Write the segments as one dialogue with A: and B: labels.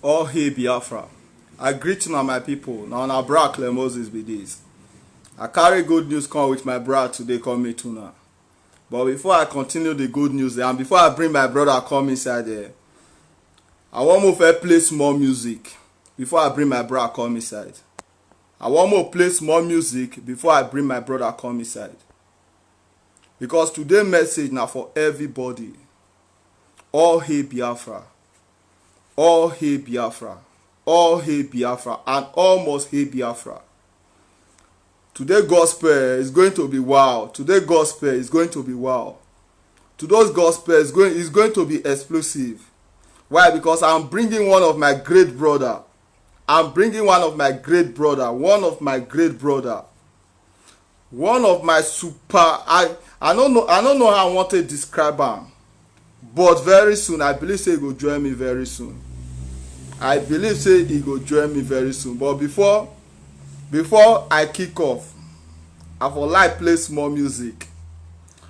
A: All hail Biafra. I greet you my people. Now na bra Moses be this. I carry good news come with my brother today come me tuna. But before I continue the good news and before I bring my brother come inside there, I want more play small music before I bring my brother come inside. I want more play small music before I bring my brother come inside. Because today message now for everybody. All hail Biafra. All hail Biafra. All hail Biafra and all must hail Biafra. Today gospel is going to be wow. Today gospel is going to be wow. Today's gospel is going to be explosive. Why? Because I'm bringing one of my great brother. I'm bringing one of my great brother. One of my great brother. One of my super. I don't know how I want to describe him. But very soon, I believe say he go join me very soon. I believe say he go join me very soon. But before I kick off, I for like play small music.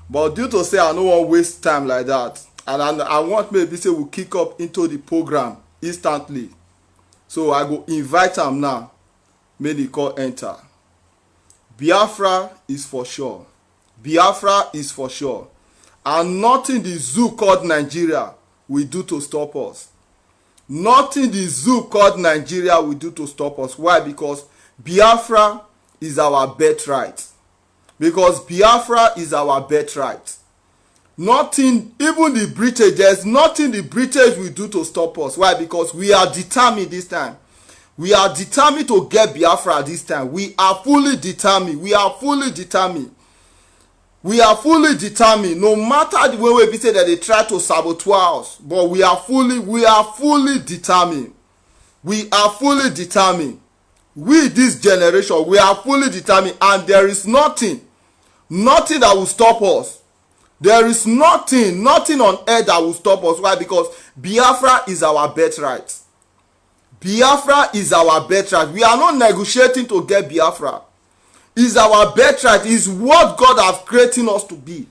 A: But due to say I no wan waste time like that, and I want maybe say we kick up into the program instantly. So I go invite am now. Make the call enter. Biafra is for sure. Biafra is for sure. And nothing the zoo called Nigeria will do to stop us. Nothing the zoo called Nigeria will do to stop us. Why? Because Biafra is our birthright. Because Biafra is our birthright. Nothing, even the British, there's nothing the British will do to stop us. Why? Because we are determined this time. We are determined to get Biafra this time. We are fully determined. We are fully determined. We are fully determined. No matter the way we say that they try to sabotage us, but we are fully determined. We are fully determined. We, this generation, we are fully determined, and there is nothing that will stop us. There is nothing on earth that will stop us. Why? Because Biafra is our birthright. Biafra is our birthright. We are not negotiating to get Biafra. Is our birthright, is what God has created us to be.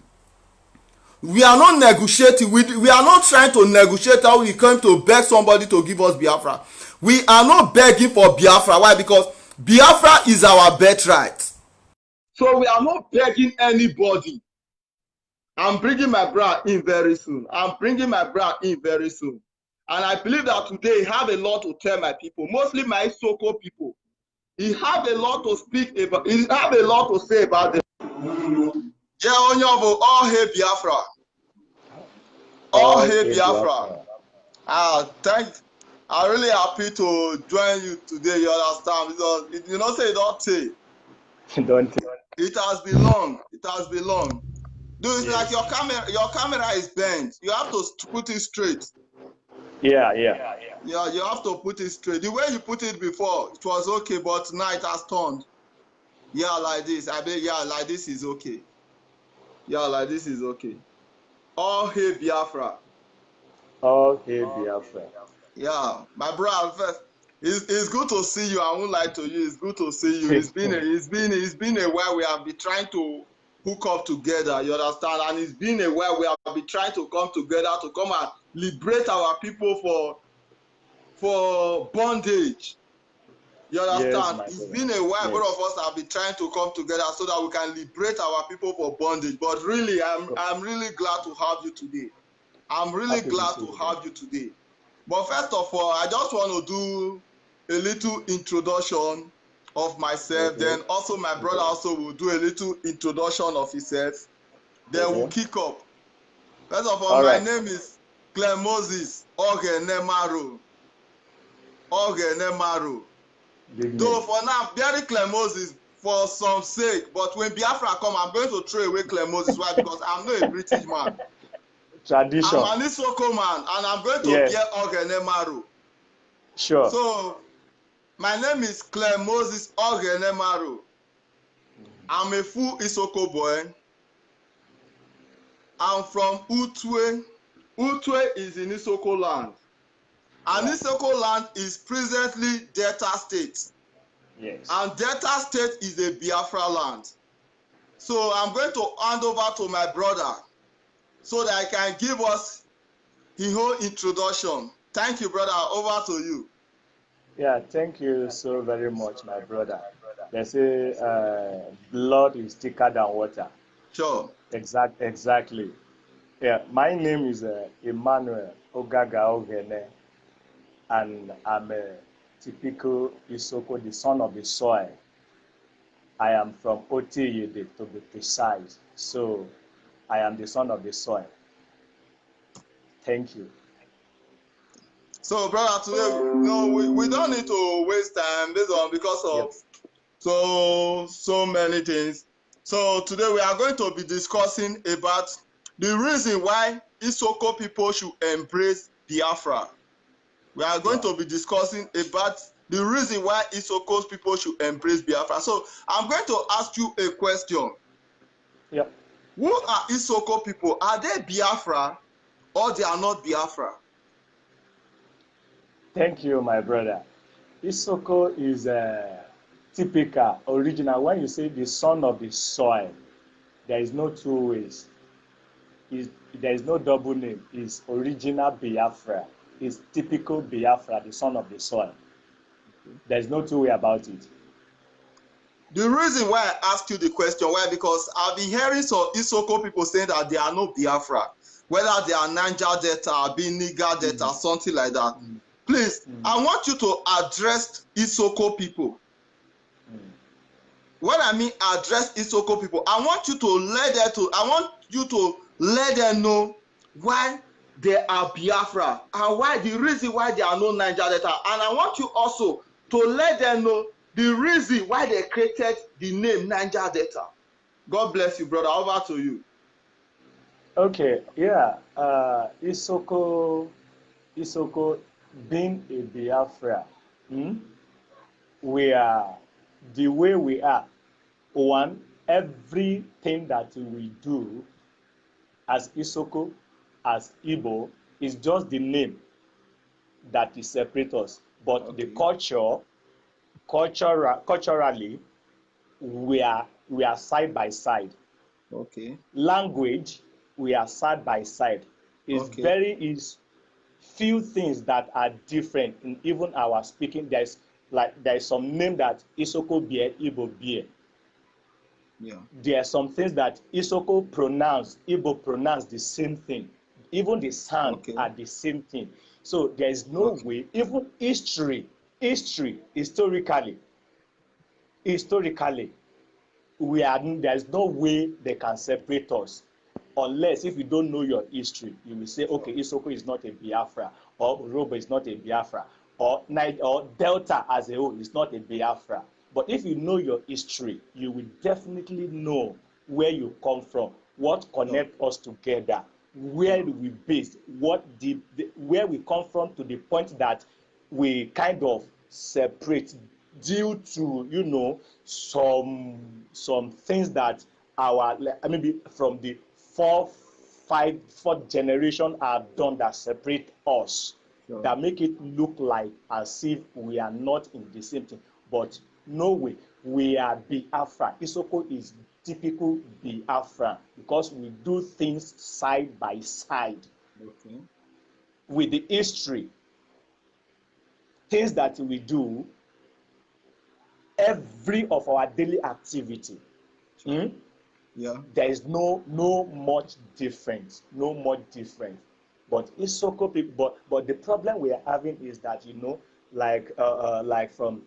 A: We are not negotiating. We are not trying to negotiate how we come to beg somebody to give us Biafra. We are not begging for Biafra. Why? Because Biafra is our birthright. So we are not begging anybody. I'm bringing my brother in very soon. And I believe that today I have a lot to tell my people, mostly my Soko people. He have a lot to speak about. He have a lot to say about them. All hail Biafra. All hail Biafra. I'm really happy to join you today. You understand? Because you know, say it don't take. It has been long. Dude, it's like your camera is bent. You have to put it straight.
B: Yeah,
A: you have to put it straight. The way you put it before, it was okay, but now it has turned. Yeah, like this. Like this is okay. Yeah, like this is okay. All hail Biafra.
B: All hail Biafra.
A: Yeah, my brother, it's good to see you. I won't lie to you. It's good to see you. It's been a while we have been trying to hook up together. You understand? And it's been a while we have been trying to come together to come and liberate our people for bondage. You understand?
B: Yes,
A: it's been a while. Both of us have been trying to come together so that we can liberate our people for bondage. But really, I'm really glad to have you today. I'm really glad to have you today. But first of all, I just want to do a little introduction of myself. Then also my brother also will do a little introduction of himself. Then we'll kick up. First of all, my name is Moses Ogenemaru. Though for now, very Moses for some sake. But when Biafra come, I'm going to throw away Moses. Why? Because I'm not a British man.
B: Tradition.
A: I'm an Isoko man, and I'm going to bear Ogenemaru.
B: Sure.
A: So, my name is Moses Ogenemaru. I'm a full Isoko boy. I'm from Utwe. Utwe is in Isoko land. And Isoko land is presently Delta State.
B: Yes.
A: And Delta State is a Biafra land. So I'm going to hand over to my brother so that I can give us his whole introduction. Thank you, brother. Over to you.
B: Yeah, thank you so very much, my brother. They say blood is thicker than water.
A: Sure.
B: Exactly. Yeah, my name is Emmanuel Ogaga Ogene, and I'm a typical Isoko, the son of the soil. I am from Otiyede, to be precise. So I am the son of the soil. Thank you.
A: So, brother, today, we don't need to waste time based on because of
B: Yes.
A: so many things. So today we are going to be discussing about the reason why Isoko people should embrace Biafra. We are going
B: Yeah.
A: to be discussing about the reason why Isoko's people should embrace Biafra. So I'm going to ask you a question.
B: Yeah.
A: Who are Isoko people? Are they Biafra or they are not Biafra?
B: Thank you, my brother. Isoko is typical, original. When you say the son of the soil, there is no two ways. There is no double name. It's original Biafra. It's typical Biafra, the son of the soil. There is no two way about it.
A: The reason why I asked you the question, why? Because I've been hearing some Isoko people saying that they are no Biafra, whether they are Niger Delta, Niger Delta, something like that. Please, I want you to address Isoko people. When I mean address Isoko people, I want you to let them know why they are Biafra and why the reason why they are no Niger Delta. And I want you also to let them know the reason why they created the name Niger Delta. God bless you, brother. Over to you.
B: Okay, yeah. Isoko being a Biafra, we are the way we are. One, everything that we do as Isoko, as Igbo, is just the name that is separate us. But the culturally, we are side by side.
A: Okay.
B: Language, we are side by side.
A: Okay.
B: Is few things that are different in even our speaking. There is some name that Isoko bear, Igbo bear.
A: Yeah.
B: There are some things that Isoko pronounce, Igbo pronounce the same thing. Even the sound
A: Okay.
B: are the same thing. So there is no
A: Okay.
B: way, even historically, there's no way they can separate us. Unless if you don't know your history, you will say, okay, Isoko is not a Biafra, or Urobo is not a Biafra, or Delta as a whole is not a Biafra. But if you know your history, you will definitely know where you come from, what
A: Sure.
B: connect us together, where we based, where we come from, to the point that we kind of separate due to some things that our maybe from the fourth generation have done that separate us,
A: Sure.
B: that make it look like as if we are not in the same thing. But no way, we are Biafra. Isoko is typical Biafra because we do things side by side
A: Okay.
B: with the history. Things that we do, every of our daily activity,
A: Sure. Yeah.
B: there is no much difference, no much difference. But Isoko people, but the problem we are having is that like from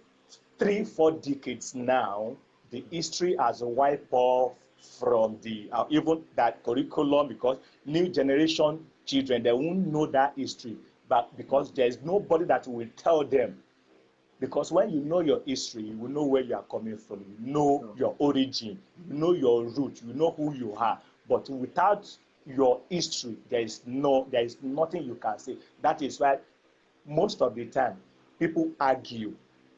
B: 3-4 decades now, the history has wiped off from the even that curriculum, because new generation children, they won't know that history, but because there is nobody that will tell them. Because when you know your history, you will know where you are coming from, you know
A: Sure.
B: your origin, you know your root, you know who you are. But without your history, there is nothing you can say. That is why most of the time people argue.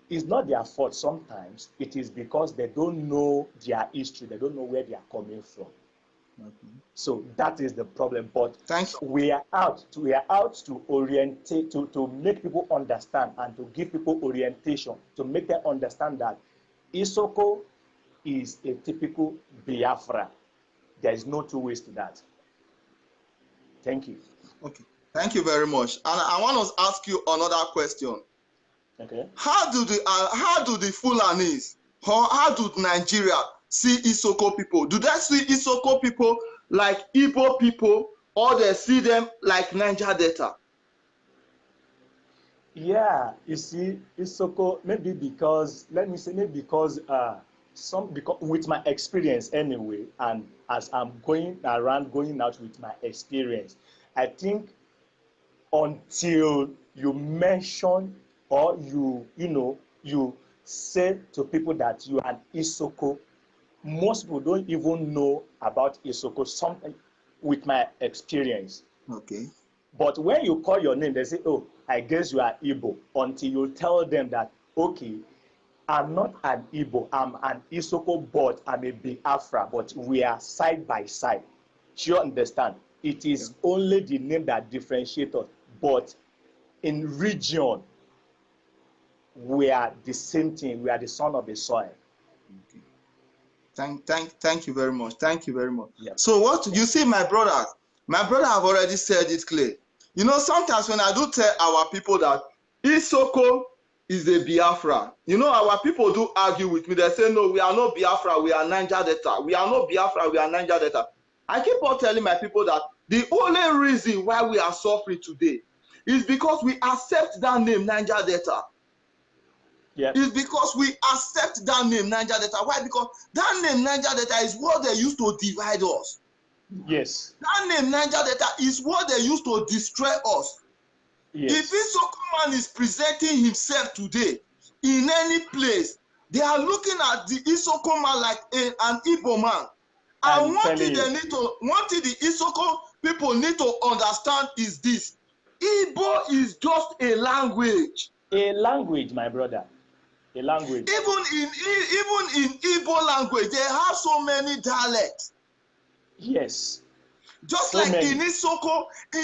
B: It's not their fault. Sometimes it is because they don't know their history, they don't know where they are coming from.
A: Okay.
B: So that is the problem. But
A: Thank you.
B: we are out to orientate, to make people understand, and to give people orientation, to make them understand that Isoko is a typical Biafra. There is no two ways to that. Thank you.
A: Okay. Thank you very much. And I want to ask you another question.
B: Okay.
A: How do the Fulanis or how do Nigeria see Isoko people? Do they see Isoko people like Igbo people, or they see them like Niger Delta?
B: Yeah, you see, Isoko, maybe because, let me say, maybe because because with my experience anyway, and as I'm going around, going out with my experience, I think until you mention or you say to people that you are an Isoko, most people don't even know about Isoko. Something with my experience.
A: Okay.
B: But when you call your name, they say, "Oh, I guess you are Igbo." Until you tell them that, okay, I'm not an Igbo, I'm an Isoko, but I'm a Biafra, but we are side by side. Do you understand? It
A: Yeah.
B: is only the name that differentiates us, but in region, we are the same thing. We are the son of the soil.
A: Okay. Thank you very much. Thank you very much.
B: Yeah.
A: So what
B: Yeah.
A: you see, my brother have already said it clear. You know, sometimes when I do tell our people that Isoko is a Biafra, you know, our people do argue with me. They say, no, we are not Biafra, we are Niger Delta. We are not Biafra, we are Niger Delta. I keep on telling my people that the only reason why we are suffering today is because we accept that name, Niger Delta.
B: Yeah.
A: Is because we accept that name, Niger Delta. Why? Because that name, Niger Delta, is what they used to divide us.
B: Yes.
A: That name, Niger Delta, is what they used to destroy us. If
B: Yes.
A: Isoko man is presenting himself today in any place, they are looking at the Isoko man like an Igbo man. And
B: I'm
A: one
B: telling
A: thing
B: you.
A: the Isoko people need to understand is this: Igbo is just a language.
B: A language, my brother. A language.
A: Even in Igbo language, they have so many dialects.
B: Yes.
A: Just
B: So
A: like
B: many.
A: in Isoko
B: We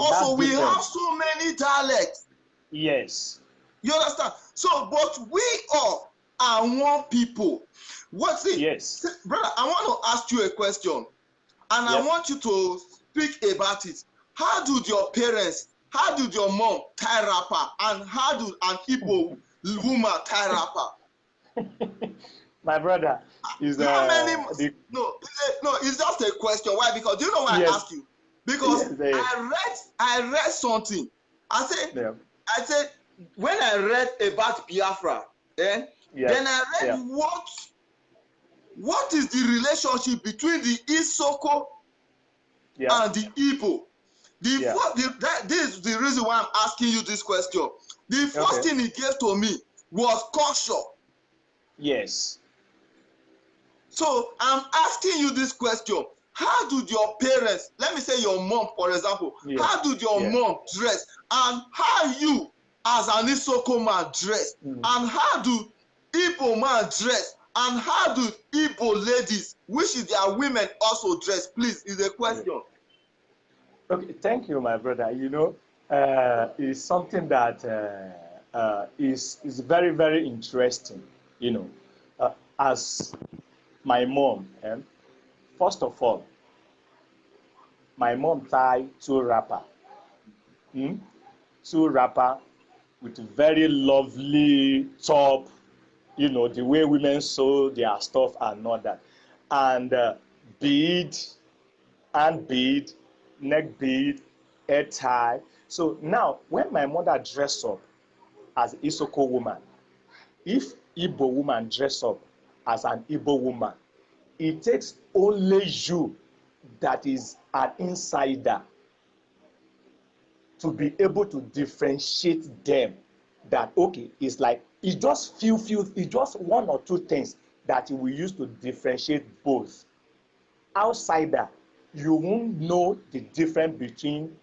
A: also
B: have
A: we have
B: different.
A: so many dialects.
B: Yes.
A: You understand? So, but we all are one people. What see,
B: Yes.
A: brother? I want to ask you a question, and I
B: Yep.
A: want you to speak about it. How did your parents? How did your mom tie wrapper, and how did an Igbo woman tie wrapper?
B: My brother is
A: How many?
B: the
A: No, it's just a question. Why? Because do you know why I
B: yes,
A: ask you? Because
B: yes,
A: I read something.
B: yeah,
A: I said when I read about Biafra,
B: yeah,
A: then I
B: yeah,
A: read what is the relationship between the Isoko
B: yeah,
A: and the Igbo.
B: yeah.
A: This is the reason why I'm asking you this question. The first
B: Okay.
A: thing he gave to me was culture.
B: Yes.
A: So I'm asking you this question. How did your parents, let me say your mom, for example,
B: Yeah.
A: how did your
B: Yeah.
A: mom dress? And how you, as an Isoko man, dress?
B: Mm.
A: And how do Igbo man dress? And how do Igbo ladies, which is their women, also dress? Please, is a
B: Yeah.
A: question.
B: Okay. Thank you, my brother. Is something that is very very interesting. You know, as my mom. First of all, my mom tie two wrapper. Hmm? Two wrapper with very lovely top, the way women sew their stuff and all that. And bead, hand bead, neck bead, hair tie. So now, when my mother dress up as Isoko woman, if Igbo woman dress up as an Igbo woman, it takes only you that is an insider to be able to differentiate them, that okay, it's just it's just one or two things that we use to differentiate both. Outsider, you won't know the difference between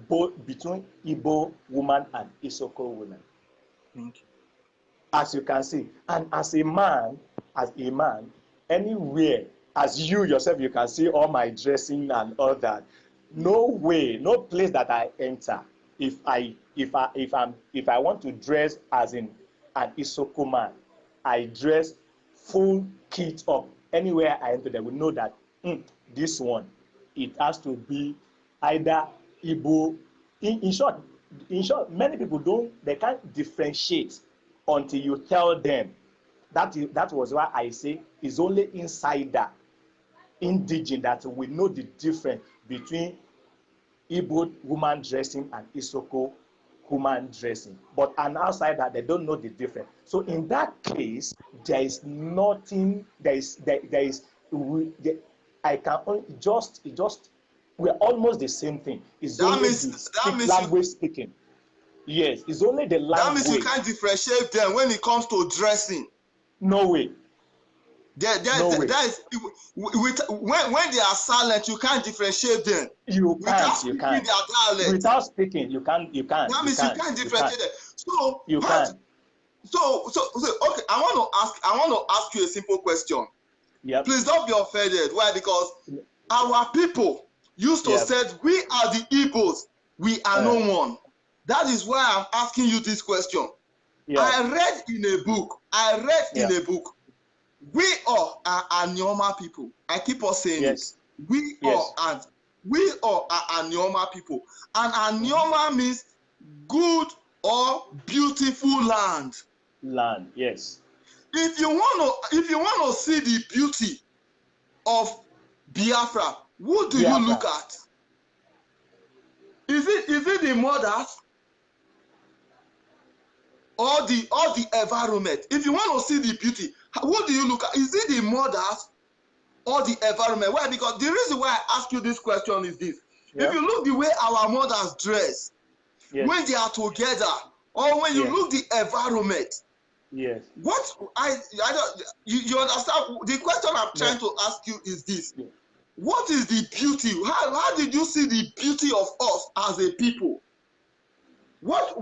B: Igbo woman and Isoko woman,
A: Thank you.
B: as you can see. And as a man, anywhere, as you yourself, you can see all my dressing and all that. No way, no place that I enter, if I want to dress as in an Isoko man, I dress full kit up. Anywhere I enter, they will know that this one, it has to be either Igbo in short, many people they can't differentiate until you tell them. That was why I say it's only insider, indigenous, that we know the difference between Igbo woman dressing and Isoko woman dressing. But an outsider, they don't know the difference. So in that case, there is nothing. I can only just we're almost the same thing. It's
A: That
B: only
A: means
B: the language speaking. Yes, it's only the language.
A: That means you can't differentiate them when it comes to dressing.
B: No way.
A: That is when they are silent, you can't differentiate them.
B: You can't.
A: Their dialect.
B: Without speaking, you can't.
A: That means you can't differentiate them. So
B: you can't.
A: So okay, I want to ask you a simple question.
B: Yep.
A: Please don't be offended. Why? Because our people used to say we are the Igbos, we are no one. That is why I'm asking you this question. I read in a book. In a book. We all are Anyoma people. I keep on saying it. We all are Anyoma people. And Anyoma means good or beautiful land.
B: Land, yes.
A: If you want to see the beauty of Biafra, who do you look at? Is it the mothers or the environment? If you want to see the beauty, who do you look at? Is it the mothers or the environment? Why? Because the reason why I ask you this question is this. If you look the way our mothers dress, when they are together, or when you look the environment, what I don't, you understand? The question I'm trying to ask you is this. What is the beauty? How did you see the beauty of us as a people? What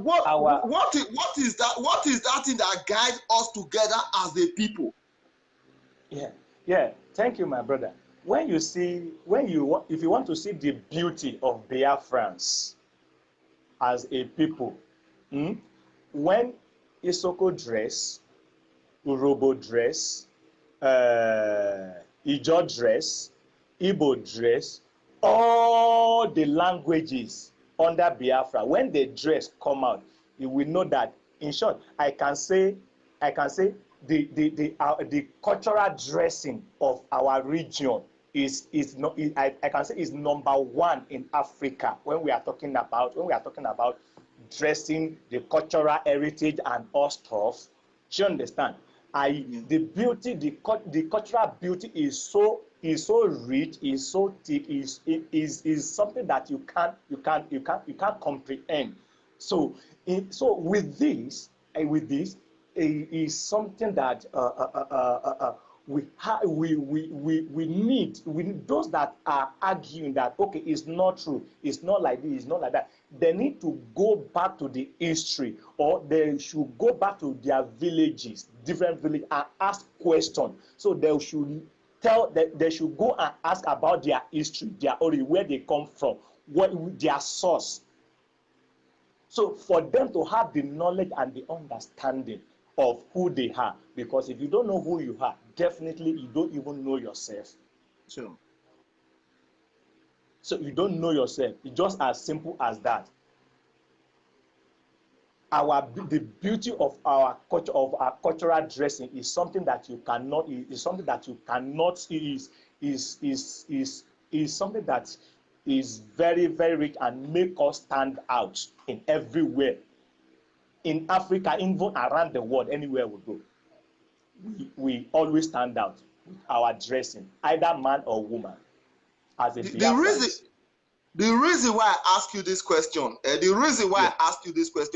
A: is that? What is that thing that guides us together as a people?
B: Yeah. Thank you, my brother. If you want to see the beauty of Biafrans as a people, when Isoko dress, Urobo dress, Ijo dress, Igbo dress, all the languages under Biafra, when the dress come out, you will know that. In short, I can say the cultural dressing of our region is not. I can say is number one in Africa when we are talking about dressing, the cultural heritage and all stuff. Do you understand? The beauty, the cultural beauty is so rich, is so thick, is something that you can't comprehend. So with this is something that we need those that are arguing that okay, it's not true, it's not like this, it's not like that. They need to go back to the history, or they should go back to their villages, different villages, and ask questions. So they should they should go and ask about their history, their origin, where they come from, what their source. So for them to have the knowledge and the understanding of who they are, because if you don't know who you are, definitely you don't even know yourself.
A: Sure.
B: So you don't know yourself. It's just as simple as that. The beauty of our culture, of our cultural dressing, is something that you cannot. Is something that you cannot. Is something that is very, very rich and make us stand out in everywhere. In Africa, even around the world, anywhere we go, we always stand out with our dressing, either man or woman. As a
A: the reason why I ask you this question,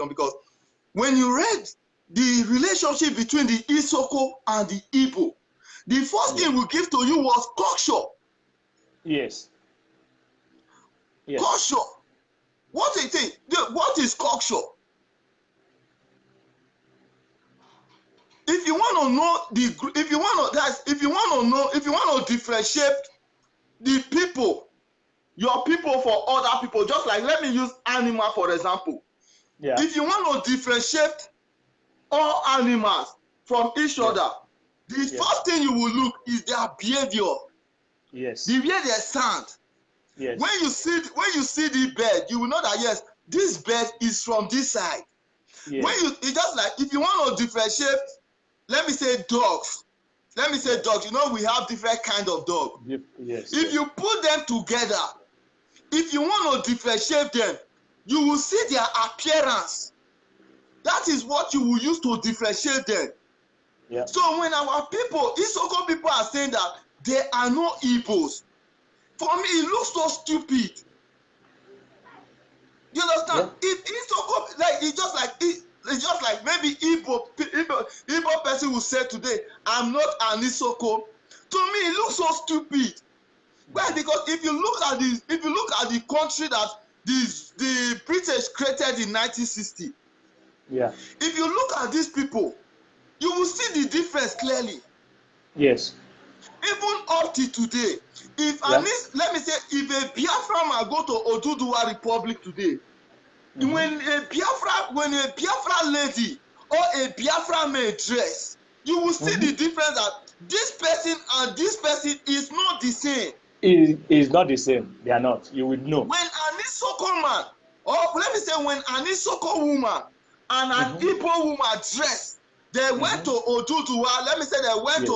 A: because when you read the relationship between the Isoko and the Igbo, the first thing we give to you was culture.
B: Yes.
A: Culture. What is culture? If you want to differentiate the people, your people for other people, just like, let me use animal for example. If you want to differentiate all animals from each other, the first thing you will look is their behavior.
B: Yes.
A: The way they sound. Yes. When you see the bird, you will know that yes, this bird is from this side.
B: Yes.
A: When you, it's just like if you want to differentiate, let me say dogs. Let me say dogs. You know, we have different kind of dog.
B: Yes.
A: If you put them together, if you want to differentiate them, you will see their appearance. That is what you will use to differentiate them.
B: Yeah.
A: So when our people, Isoko people are saying that there are no Igbos, for me it looks so stupid. You understand?
B: Yeah.
A: If Isoko, like it's just like maybe Igbo person will say today, I'm not an Isoko. To me, it looks so stupid. Why? Because if you look at the country that the British created in 1960,
B: Yeah.
A: if you look at these people, you will see the difference clearly.
B: Yes.
A: Even up to today, if let me say, if a Biafra man go to Oduduwa Republic today, when a Biafra lady or a Biafra man dress, you will see the difference that this person and this person is not the same.
B: It is not the same. They are not. You will know.
A: When an Isoko man, or let me say, when an Isoko woman and an Igbo woman dress, they went to Oduduwa, let me say they went to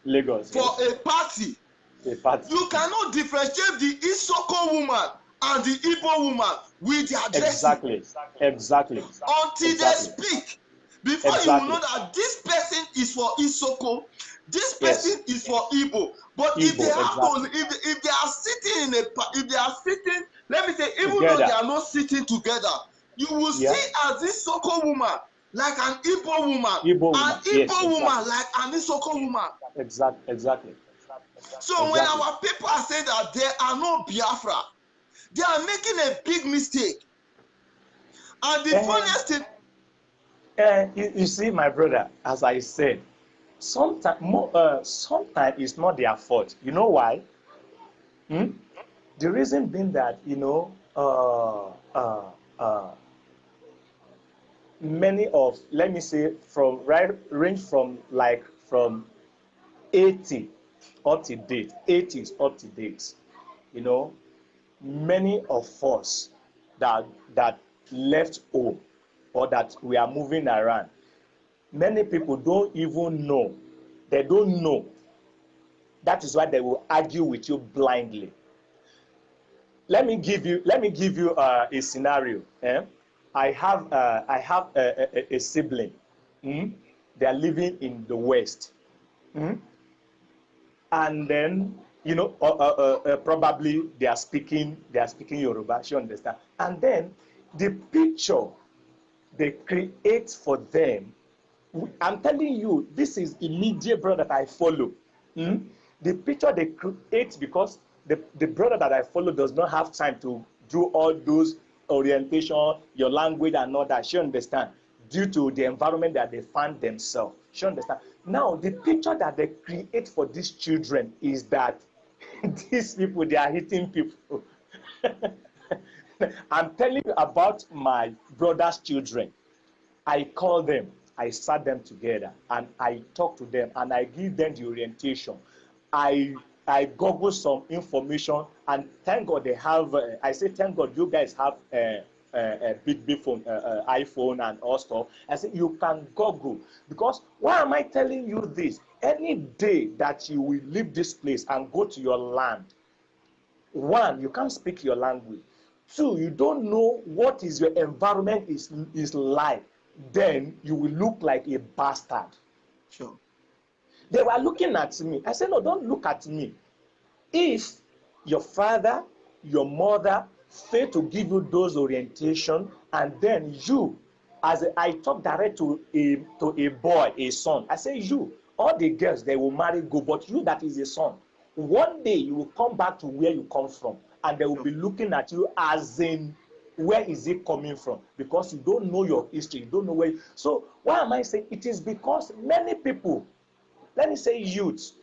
A: Lagos for a party. You cannot differentiate the Isoko woman and the Igbo woman with their dressing.
B: Exactly.
A: Until they speak, before you will know that this person is for Isoko, this person is for Igbo. But if they have to, if they are sitting in if they are sitting, let me say, even though they are not sitting together, you will see as this Isoko woman like an Igbo woman, an Igbo woman like an Isoko woman.
B: Exactly.
A: So when our people are saying that there are no Biafra, they are making a big mistake. And the funniest thing,
B: you see, my brother, as I said, sometimes it's not their fault. You know why? The reason being that, many of, let me say, range from 80 up to date, 80s up to date, many of us that left home or that we are moving around, many people don't even know. They don't know. That is why they will argue with you blindly. Let me give you a scenario. I have a sibling. They are living in the West, and then probably they are speaking Yoruba. You understand? And then the picture they create for them, I'm telling you, this is immediate brother that I follow. The picture they create, because the brother that I follow does not have time to do all those orientation, your language and all that. She understand, due to the environment that they find themselves. She understand. Now the picture that they create for these children is that these people, they are hitting people. I'm telling you about my brother's children. I call them, I sat them together, and I talk to them, and I give them the orientation. I Google some information, and thank God they have. I say, thank God you guys have a big phone, iPhone and all stuff. I say you can Google, because why am I telling you this? Any day that you will leave this place and go to your land, one, you can't speak your language. Two, you don't know what is your environment is like. Then you will look like a bastard.
A: sure.
B: They were looking at me. I said, no, don't look at me. If your father, your mother fail to give you those orientation, and then you, I talk direct to a boy, a son. I say, you, all the girls, they will marry, go, but you that is a son, one day you will come back to where you come from, and they will be looking at you as in, where is it coming from? Because you don't know your history, you don't know where. So why am I saying it is? Because many people, let me say youths,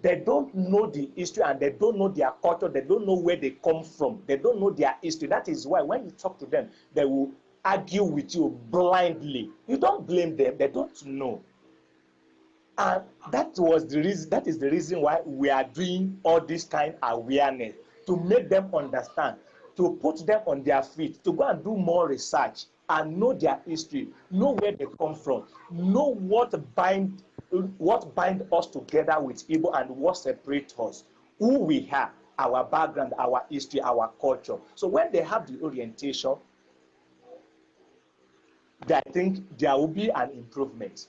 B: they don't know the history, and they don't know their culture, they don't know where they come from, they don't know their history. That is why when you talk to them, they will argue with you blindly. You don't blame them, they don't know. And that is the reason why we are doing all this kind of awareness, to make them understand. to put them on their feet, to go and do more research and know their history, know where they come from, know what bind us together with Igbo and what separates us, who we are, our background, our history, our culture. So when they have the orientation, I think there will be an improvement.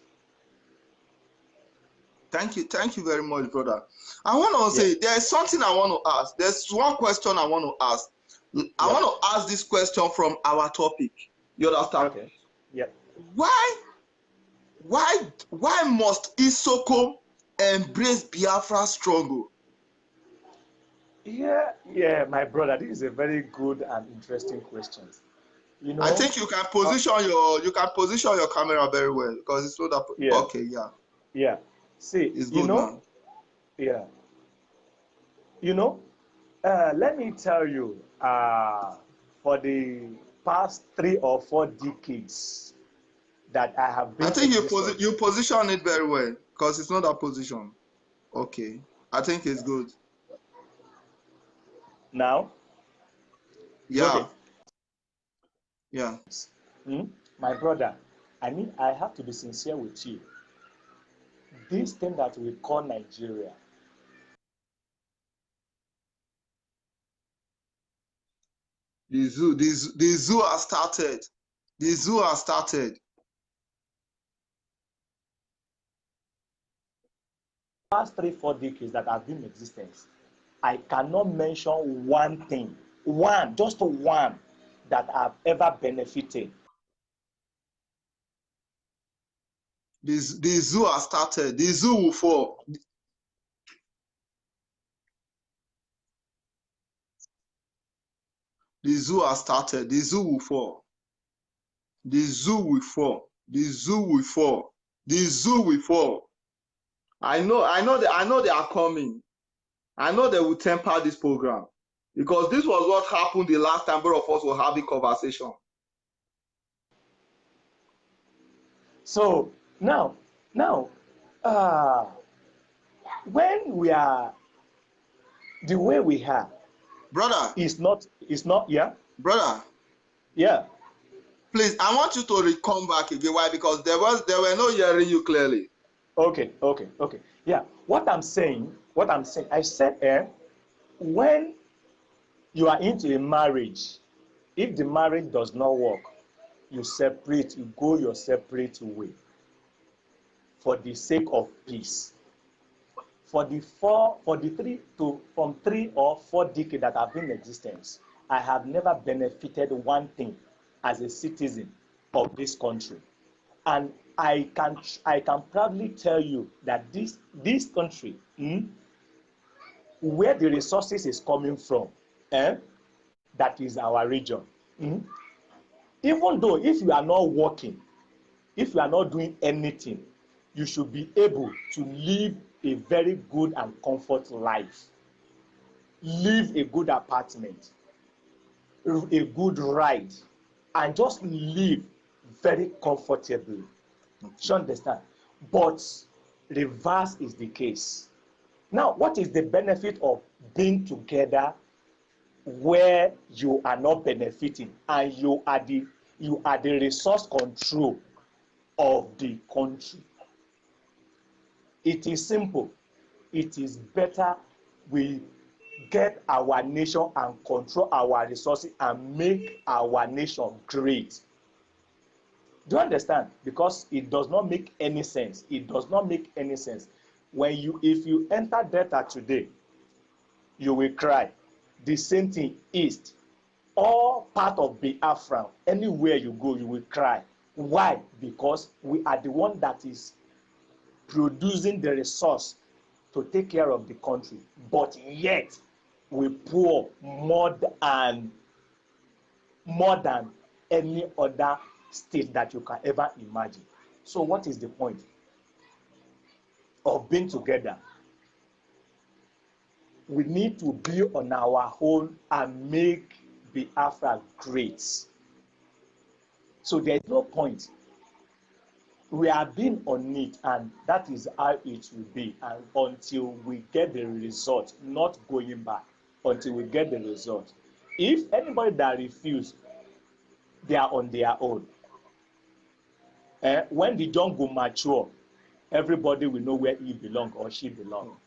A: Thank you very much, brother. I want to say there's something I want to ask. There's one question I want to ask. I want to ask this question from our topic. You understand?
B: Okay. Yeah.
A: Why must Isoko embrace Biafra struggle?
B: Yeah, my brother. This is a very good and interesting question. You know,
A: I think you can position your camera very well because it's so that okay, yeah.
B: Yeah. See,
A: it's good now.
B: Yeah. Let me tell you, for the past 3 or 4 decades that I have been.
A: I think you position it very well because it's not that position. Okay, I think it's good.
B: Now?
A: Yeah.
B: Okay.
A: Yeah.
B: My brother, I have to be sincere with you. This thing that we call Nigeria.
A: The zoo has started. The zoo has started.
B: Past 3, 4 decades that have been in existence, I cannot mention one thing, just one, that I've ever benefited.
A: The zoo has started. The zoo will fall. The zoo has started. The zoo will fall. The zoo will fall. The zoo will fall. The zoo will fall. I know they are coming. I know they will temper this program because this was what happened the last time both of us were having conversation.
B: So now, when we are the way we are,
A: brother,
B: it's not, yeah,
A: brother,
B: yeah.
A: Please, I want you to come back again. Why? Because they were not hearing you clearly.
B: Okay. Yeah. What I'm saying, I said, when you are into a marriage, if the marriage does not work, you separate, you go your separate way for the sake of peace. From 3 or 4 decades that have been in existence, I have never benefited one thing as a citizen of this country. And I can proudly tell you that this country, where the resources is coming from, that is our region. Even though if you are not working, if you are not doing anything, you should be able to live a very good and comfort life. Live a good apartment, a good ride, and just live very comfortably. You understand? But reverse is the case. Now, what is the benefit of being together where you are not benefiting and you are the resource control of the country? It is simple. It is better we get our nation and control our resources and make our nation great. Do you understand? Because it does not make any sense. It does not make any sense. If you enter Delta today, you will cry. The same thing East, all part of Biafra, anywhere you go, you will cry. Why? Because we are the one that is producing the resource to take care of the country, but yet we poor more than any other state that you can ever imagine. So what is the point of being together? We need to be on our own and make Biafra great. So there is no point. We have been on it, and that is how it will be, and until we get the result, not going back, until we get the result. If anybody that refuse, they are on their own. When the jungle mature, everybody will know where he belong or she belong.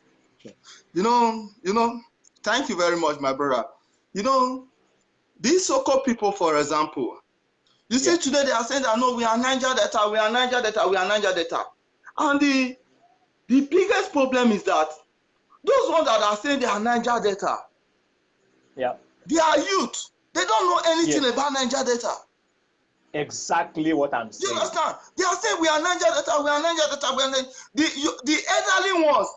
A: Thank you very much, my brother. These so-called people, for example, you see today they are saying that no, we are Niger Delta, we are Niger Delta, we are Niger Delta. And the biggest problem is that those ones that are saying they are Niger Delta, they are youth. They don't know anything about Niger Delta.
B: Exactly what I'm saying.
A: You understand? They are saying we are Niger Delta, we are Niger Delta, we are Niger. The elderly ones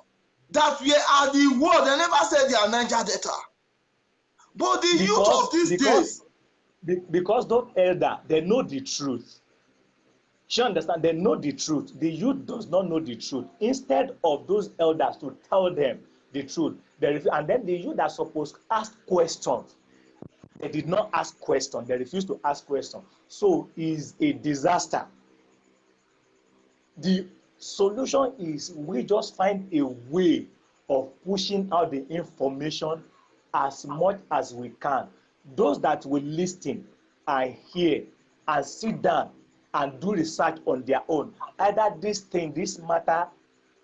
A: that we are the world, they never said they are Niger Delta. But the youth of these days,
B: because those elders, they know the truth. You understand? They know the truth. The youth does not know the truth. Instead of those elders to tell them the truth, and then the youth are supposed to ask questions. They did not ask questions. They refused to ask questions. So it's a disaster. The solution is we just find a way of pushing out the information as much as we can. Those that will listen and hear and sit down and do research on their own, either this matter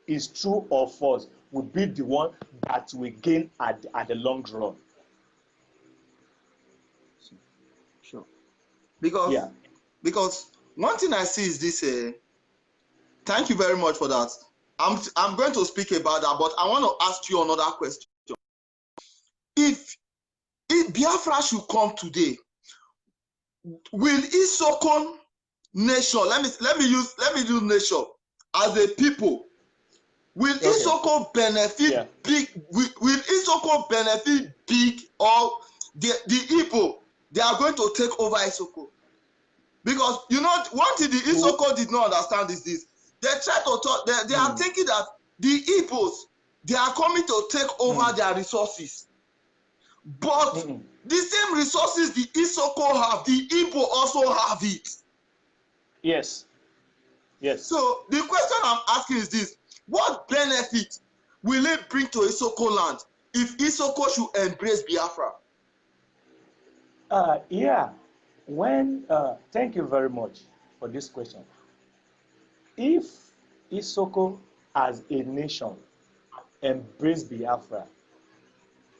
B: is true or false, will be the one that will gain at the long run.
A: Sure. Because one thing I see is this. Thank you very much for that. I'm going to speak about that, but I want to ask you another question. If Biafra should come today, will Isoko nation, let me use nation as a people, will Isoko benefit big? Will Isoko benefit big, or the Igbo, they are going to take over Isoko? Because one thing the Isoko did not understand is this. They try to talk, they are thinking that the Igbos, they are coming to take over their resources. But the same resources the Isoko have, the Igbo also have it.
B: Yes.
A: So the question I'm asking is this: what benefit will it bring to Isoko land if Isoko should embrace Biafra?
B: Thank you very much for this question. If Isoko as a nation embrace Biafra,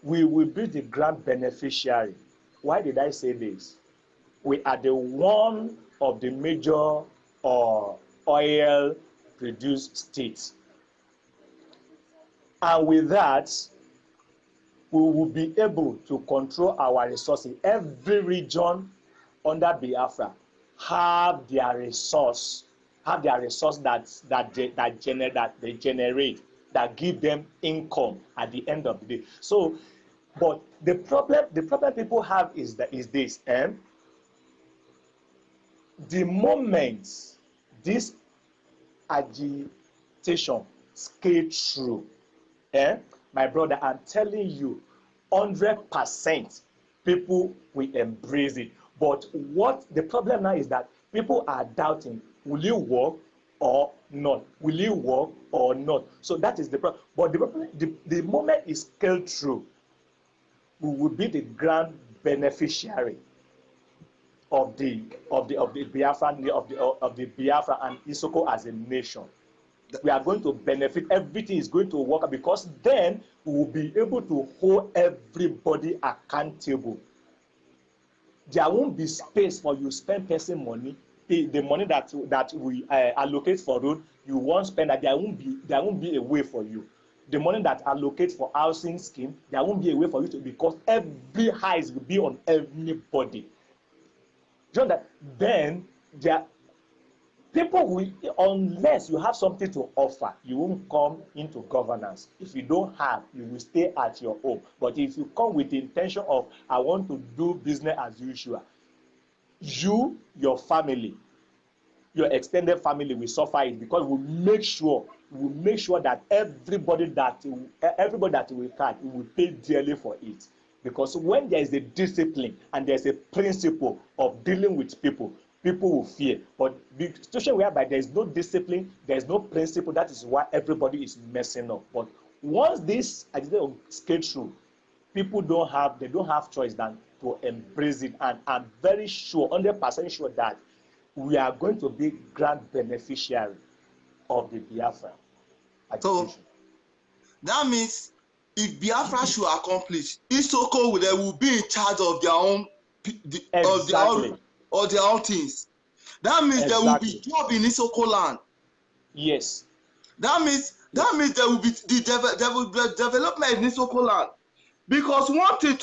B: we will be the grand beneficiary. Why did I say this? We are the one of the major oil produced states. And with that, we will be able to control our resources. Every region under Biafra have their resource that they generate, that give them income at the end of the day. So, but the problem people have is this: the moment this agitation scale through, my brother, I'm telling you, 100% people will embrace it. But what the problem now is that people are doubting, will it work or not? Will it work or not? So that is the problem. But the moment it's scaled through, we will be the grand beneficiary of the Biafra and Isoko as a nation. We are going to benefit. Everything is going to work, because then we will be able to hold everybody accountable. There won't be space for you spend person money, the money that we allocate for road. You won't spend that. There won't be a way for you. The money that allocate for housing scheme, there won't be a way for you to, because every eyes will be on everybody. You know that then there people will, unless you have something to offer, you won't come into governance. If you don't have, you will stay at your home. But if you come with the intention of, I want to do business as usual, your family, your extended family will suffer it, because we make sure that everybody that we can, we will pay dearly for it. Because when there is a discipline and there is a principle of dealing with people will fear. But the situation whereby there is no discipline, there is no principle, that is why everybody is messing up. But once this agenda scale through, people don't have choice than to embrace it, and I'm very sure, 100% sure that we are going to be grand beneficiary of the Biafra
A: So
B: agitation.
A: that means if Biafra should accomplish, Isoko will be in charge of their own
B: Exactly.
A: of their own things. That means there will be
B: Exactly.
A: job in Isoko land.
B: Yes.
A: That means
B: Yes.
A: there will be development in Isoko land. Because one thing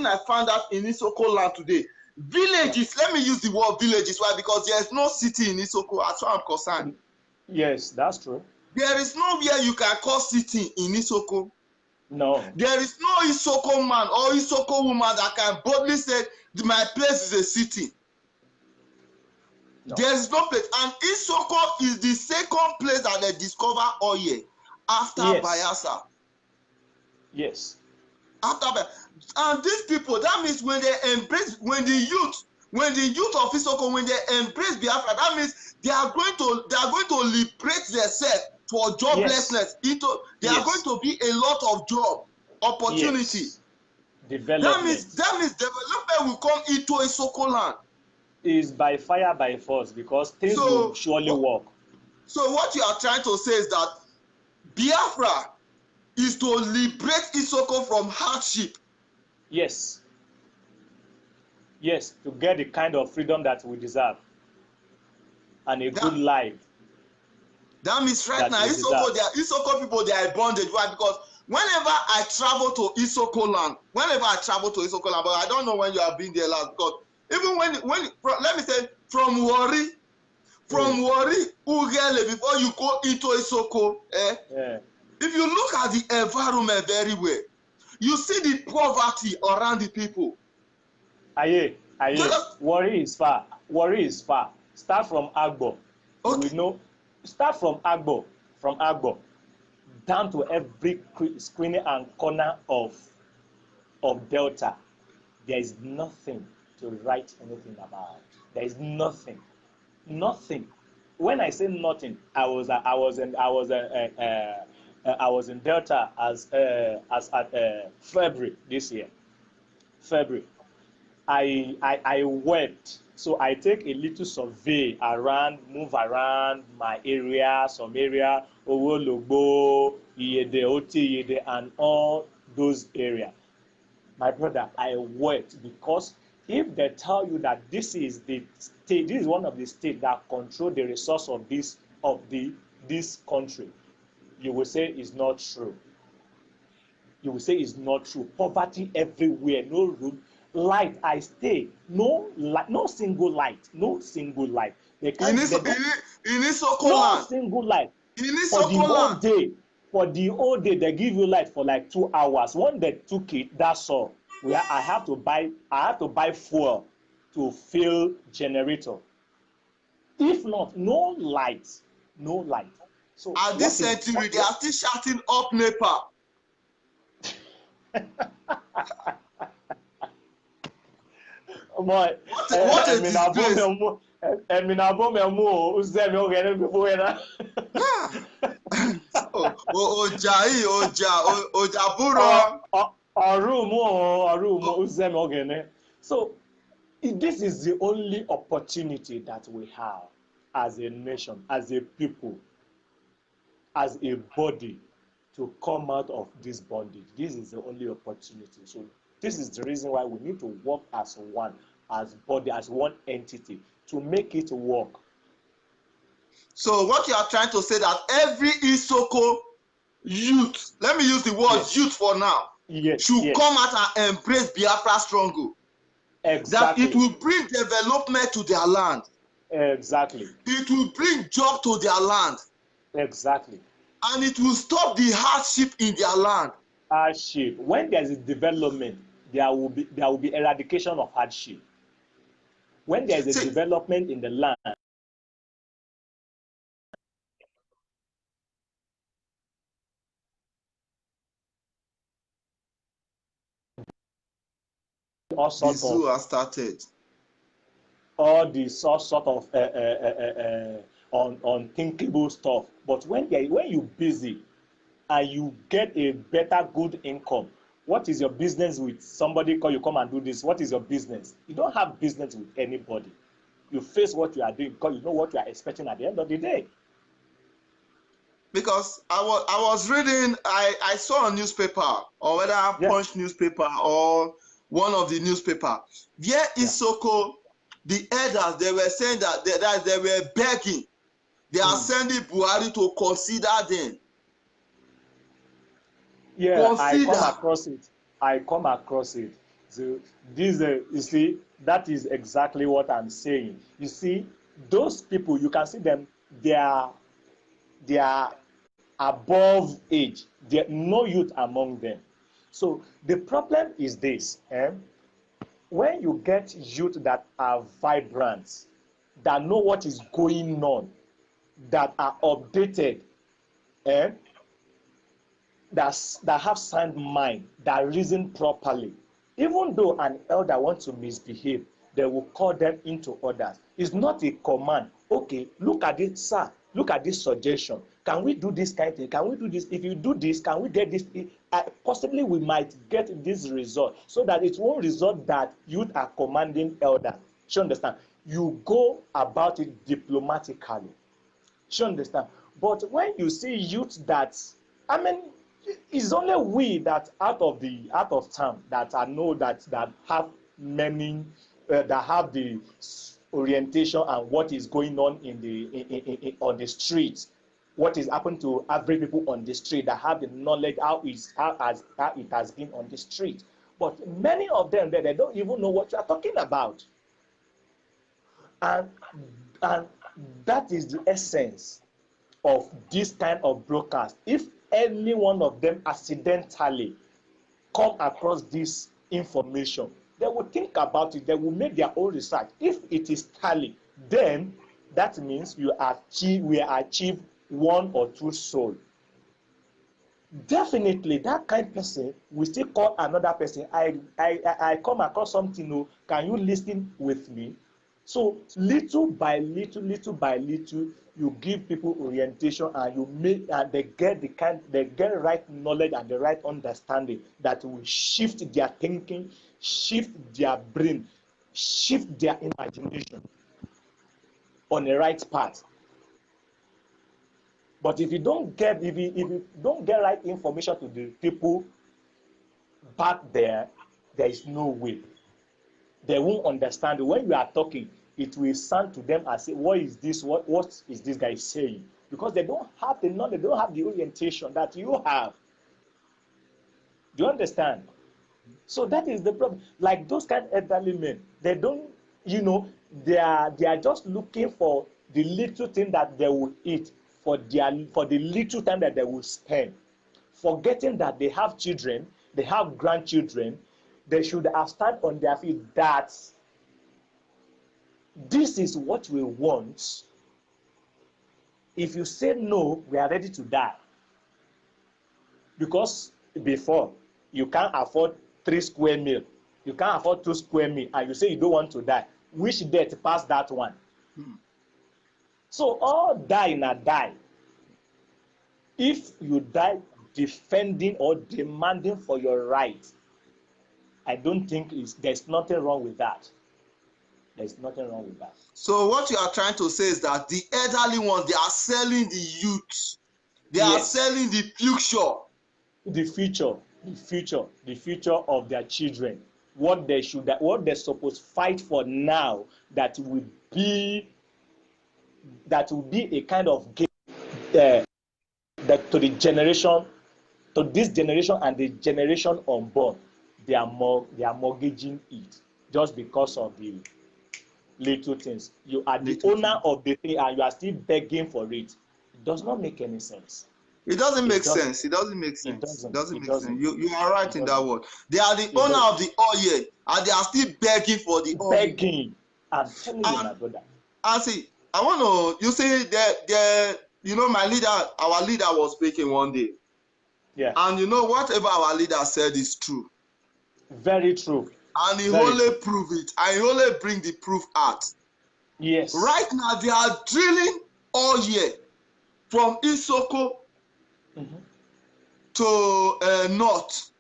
A: I found out in Isoko land today, villages, let me use the word villages, why? Because there is no city in Isoko as far as I'm concerned.
B: Yes, that's true.
A: There is nowhere you can call city in Isoko.
B: No.
A: There is no Isoko man or Isoko woman that can boldly say my place is a city.
B: No.
A: There is no place. And Isoko is the second place that they discover oil after Bayelsa.
B: Yes.
A: And these people, that means when the youth of Isoko, when they embrace Biafra, that means they are going to liberate themselves for joblessness. There are going to be a lot of job opportunity.
B: Yes. Development.
A: That means development will come into Isoko land.
B: Is by fire by force, because things will surely work.
A: So what you are trying to say is that Biafra is to liberate Isoko from hardship.
B: Yes. Yes, to get the kind of freedom that we deserve and a good life.
A: That means right now, Isoko people, they are bondage. Why? Because whenever I travel to Isoko land, but I don't know when you have been there last, because even when let me say, from Warri, Ugele, before you go into Isoko, if you look at the environment very well, you see the poverty around the people.
B: Aye. Warri is far. Start from Agbo. Okay. We know. Start from Agbo. Down to every screening and corner of Delta. There is nothing to write anything about. There is nothing. When I say nothing, I was in Delta as at February this year. I wept. So I take a little survey move around my area, some area, Owologbo, Iyede, Oti, Iyede, and all those areas. My brother, I wept, because if they tell you that this is the state, this is one of the states that control the resource of this country, you will say it's not true. Poverty everywhere, no room, light. I stay, no single light.
A: In Isoko
B: No
A: land.
B: single light.
A: In Isoko land.
B: For the whole day, they give you light for like 2 hours. When they took it, that's all. I have to buy fuel to fill generator. If not, no light. So
A: at this century, they are still shouting up NEPA.
B: What a disgrace. So this is the only opportunity that we have as a nation, as a people, as a body, to come out of this bondage. This is the only opportunity. So this is the reason why we need to work as one, as body, as one entity, to make it work.
A: So what you are trying to say, that every Isoko youth, let me use the word youth for now, should come out and embrace Biafra struggle.
B: Exactly.
A: That it will bring development to their land.
B: Exactly.
A: It will bring job to their land.
B: Exactly.
A: And it will stop the hardship in their land.
B: Hardship. When there is development, there will be eradication of hardship. When there is a development in the land, all sorts
A: the zoo has started.
B: All this all sort of unthinkable stuff. But when you busy and you get a better good income, What is your business with somebody call you come and do this? What is your business? You don't have business with anybody. You face what you are doing because you know what you are expecting at the end of the day.
A: Because I was reading, I saw a newspaper, or whether Punch newspaper or one of the newspaper, where Isoko, the elders, they were saying that they were begging. They are sending Buhari to consider them.
B: Yeah, I come across it. So this, you see, that is exactly what I'm saying. You see, those people, you can see them, they are above age. There no youth among them. So the problem is this: when you get youth that are vibrant, that know what is going on, that are updated, eh, that have sound mind, that reason properly, even though an elder wants to misbehave, they will call them into orders. It's not a command. Okay, look at this, sir. Look at this suggestion. Can we do this kind of thing? Can we do this? If you do this, can we get this? Possibly we might get this result, so that it won't result that youth are commanding elders. You understand? You go about it diplomatically. You understand? But when you see youth that, I mean, it's only we that out of town that I know that have many that have the orientation and what is going on on the streets, what is happening to average people on the street, that have the knowledge how it has been on the street. But many of them they don't even know what you are talking about, and that is the essence of this kind of broadcast. If any one of them accidentally come across this information, they will think about it, they will make their own research. If it is tally, then that means we achieve one or two soul. Definitely that kind of person will still call another person. I come across something, oh, can you listen with me? So little by little, you give people orientation, and you make and they get right knowledge and the right understanding that will shift their thinking, shift their brain, shift their imagination on the right path. But if you don't get right information to the people back there, there is no way. They won't understand. When you are talking, it will sound to them as, what is this? What is this guy saying? Because they don't have the knowledge, they don't have the orientation that you have. Do you understand? So that is the problem. Like those kind of elderly men, they don't, they are just looking for the little thing that they will eat for the little time that they will spend, forgetting that they have children, they have grandchildren. They should have stand on their feet that this is what we want. If you say no, we are ready to die. Because before, you can't afford 3 square meal, you can't afford 2 square meal, and you say you don't want to die. Which death pass that one? So all die na die. If you die defending or demanding for your right, I don't think there's nothing wrong with that. There's nothing wrong with that.
A: So what you are trying to say is that the elderly ones, they are selling the youth. They are selling the future.
B: The future of their children. What they're supposed to fight for now, that will be a kind of game that to this generation and the generation unborn. They are mortgaging it just because of the little things. You are the owner of the thing and you are still begging for it. It does not make any sense.
A: It doesn't make sense. It doesn't make sense. You are right in that word. They are the owner of the oil and they are still begging for the oil.
B: Begging. I'm telling you, my brother.
A: And see, I want to, you see, our leader was speaking one day.
B: Yeah.
A: And whatever our leader said is true.
B: Very true.
A: And he only prove it. And he only bring the proof out.
B: Yes.
A: Right now, they are drilling oil from Isoko to north.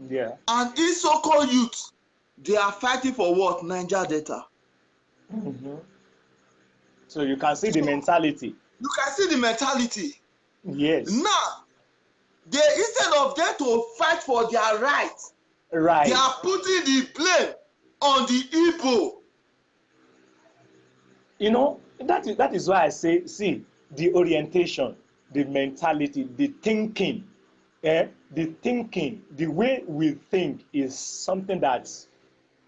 B: Yeah.
A: And Isoko youth, they are fighting for what? Niger Delta.
B: Mm-hmm. So you can see the
A: So
B: mentality.
A: you can see the mentality.
B: Yes.
A: Now, they instead of them to fight for their rights, they
B: Right.
A: are putting the blame on the Igbo.
B: You know, that is why I say, see, the orientation, the mentality, the thinking, the way we think is something that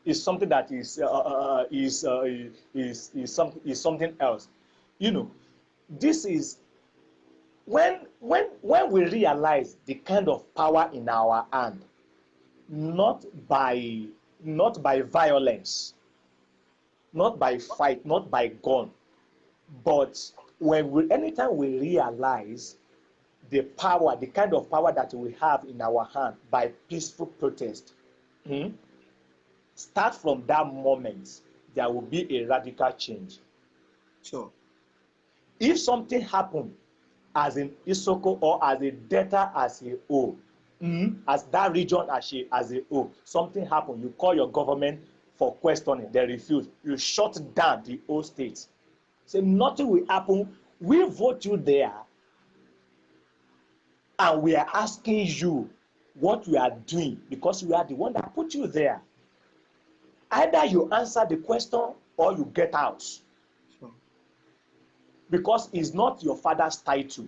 B: is something else. You know, this is when we realize the kind of power in our hand, not by not by violence, not by fight, not by gun, but anytime we realize the power, the kind of power that we have in our hand by peaceful protest, start from that moment, there will be a radical change.
A: Sure.
B: If something happen as in Isoko or as a debtor as a whole, as that region as a whole, something happen, you call your government for questioning, they refuse, you shut down the whole state, say nothing will happen, we vote you there and we are asking you what you are doing because we are the one that put you there. Either you answer the question or you get out,
A: Sure.
B: because it's not your father's title.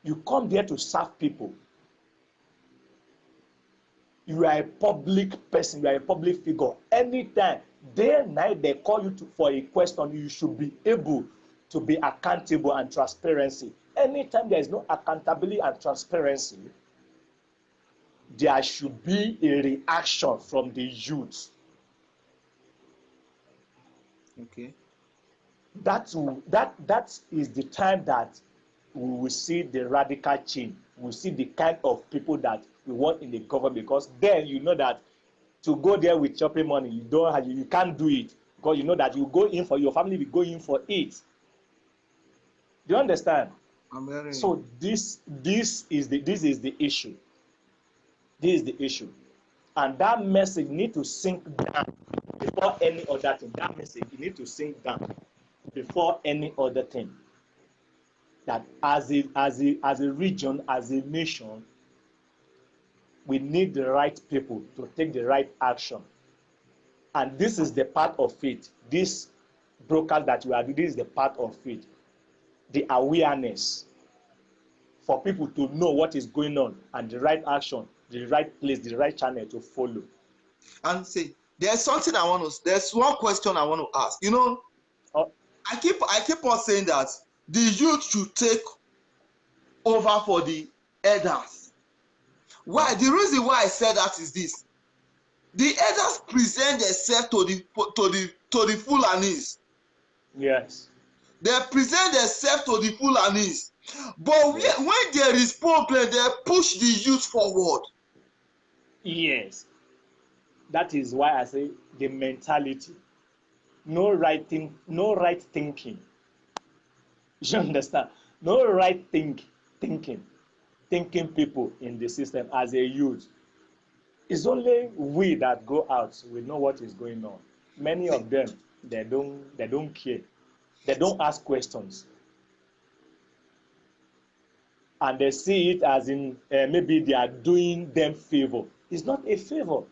B: You come there to serve people. You are a public person, you are a public figure. Anytime, day and night, they call you for a question, you should be able to be accountable and transparency. Anytime there is no accountability and transparency, there should be a reaction from the youth.
A: Okay.
B: That is the time that we will see the radical change. We will see the kind of people that we want in the government, because then you know that to go there with chopping money, you can't do it, because you know that you go in for your family will go in for it. Do you understand?
A: I'm hearing you.
B: So this is the issue. This is the issue, and that message need to sink down before any other thing. That message you need to sink down before any other thing. That as a region, as a nation, we need the right people to take the right action, and this is the part of it. This broadcast that we are doing, this is the part of it. The awareness for people to know what is going on and the right action, the right place, the right channel to follow.
A: And see, there's one question I want to ask.
B: Oh,
A: I keep on saying that the youth should take over for the elders. Why? The reason why I said that is this: the elders present themselves to the Fulanis.
B: yes,
A: They present themselves to the Fulanis. But
B: yes,
A: when there is problem, they push the youth forward.
B: yes. That is why I say the mentality. No right thinking. You understand? No right thinking people in the system as a youth. It's only we that go out, we know what is going on. Many
A: See,
B: of them, they don't care. They don't ask questions. And they see it as in maybe they are doing them favor. It's not a favor.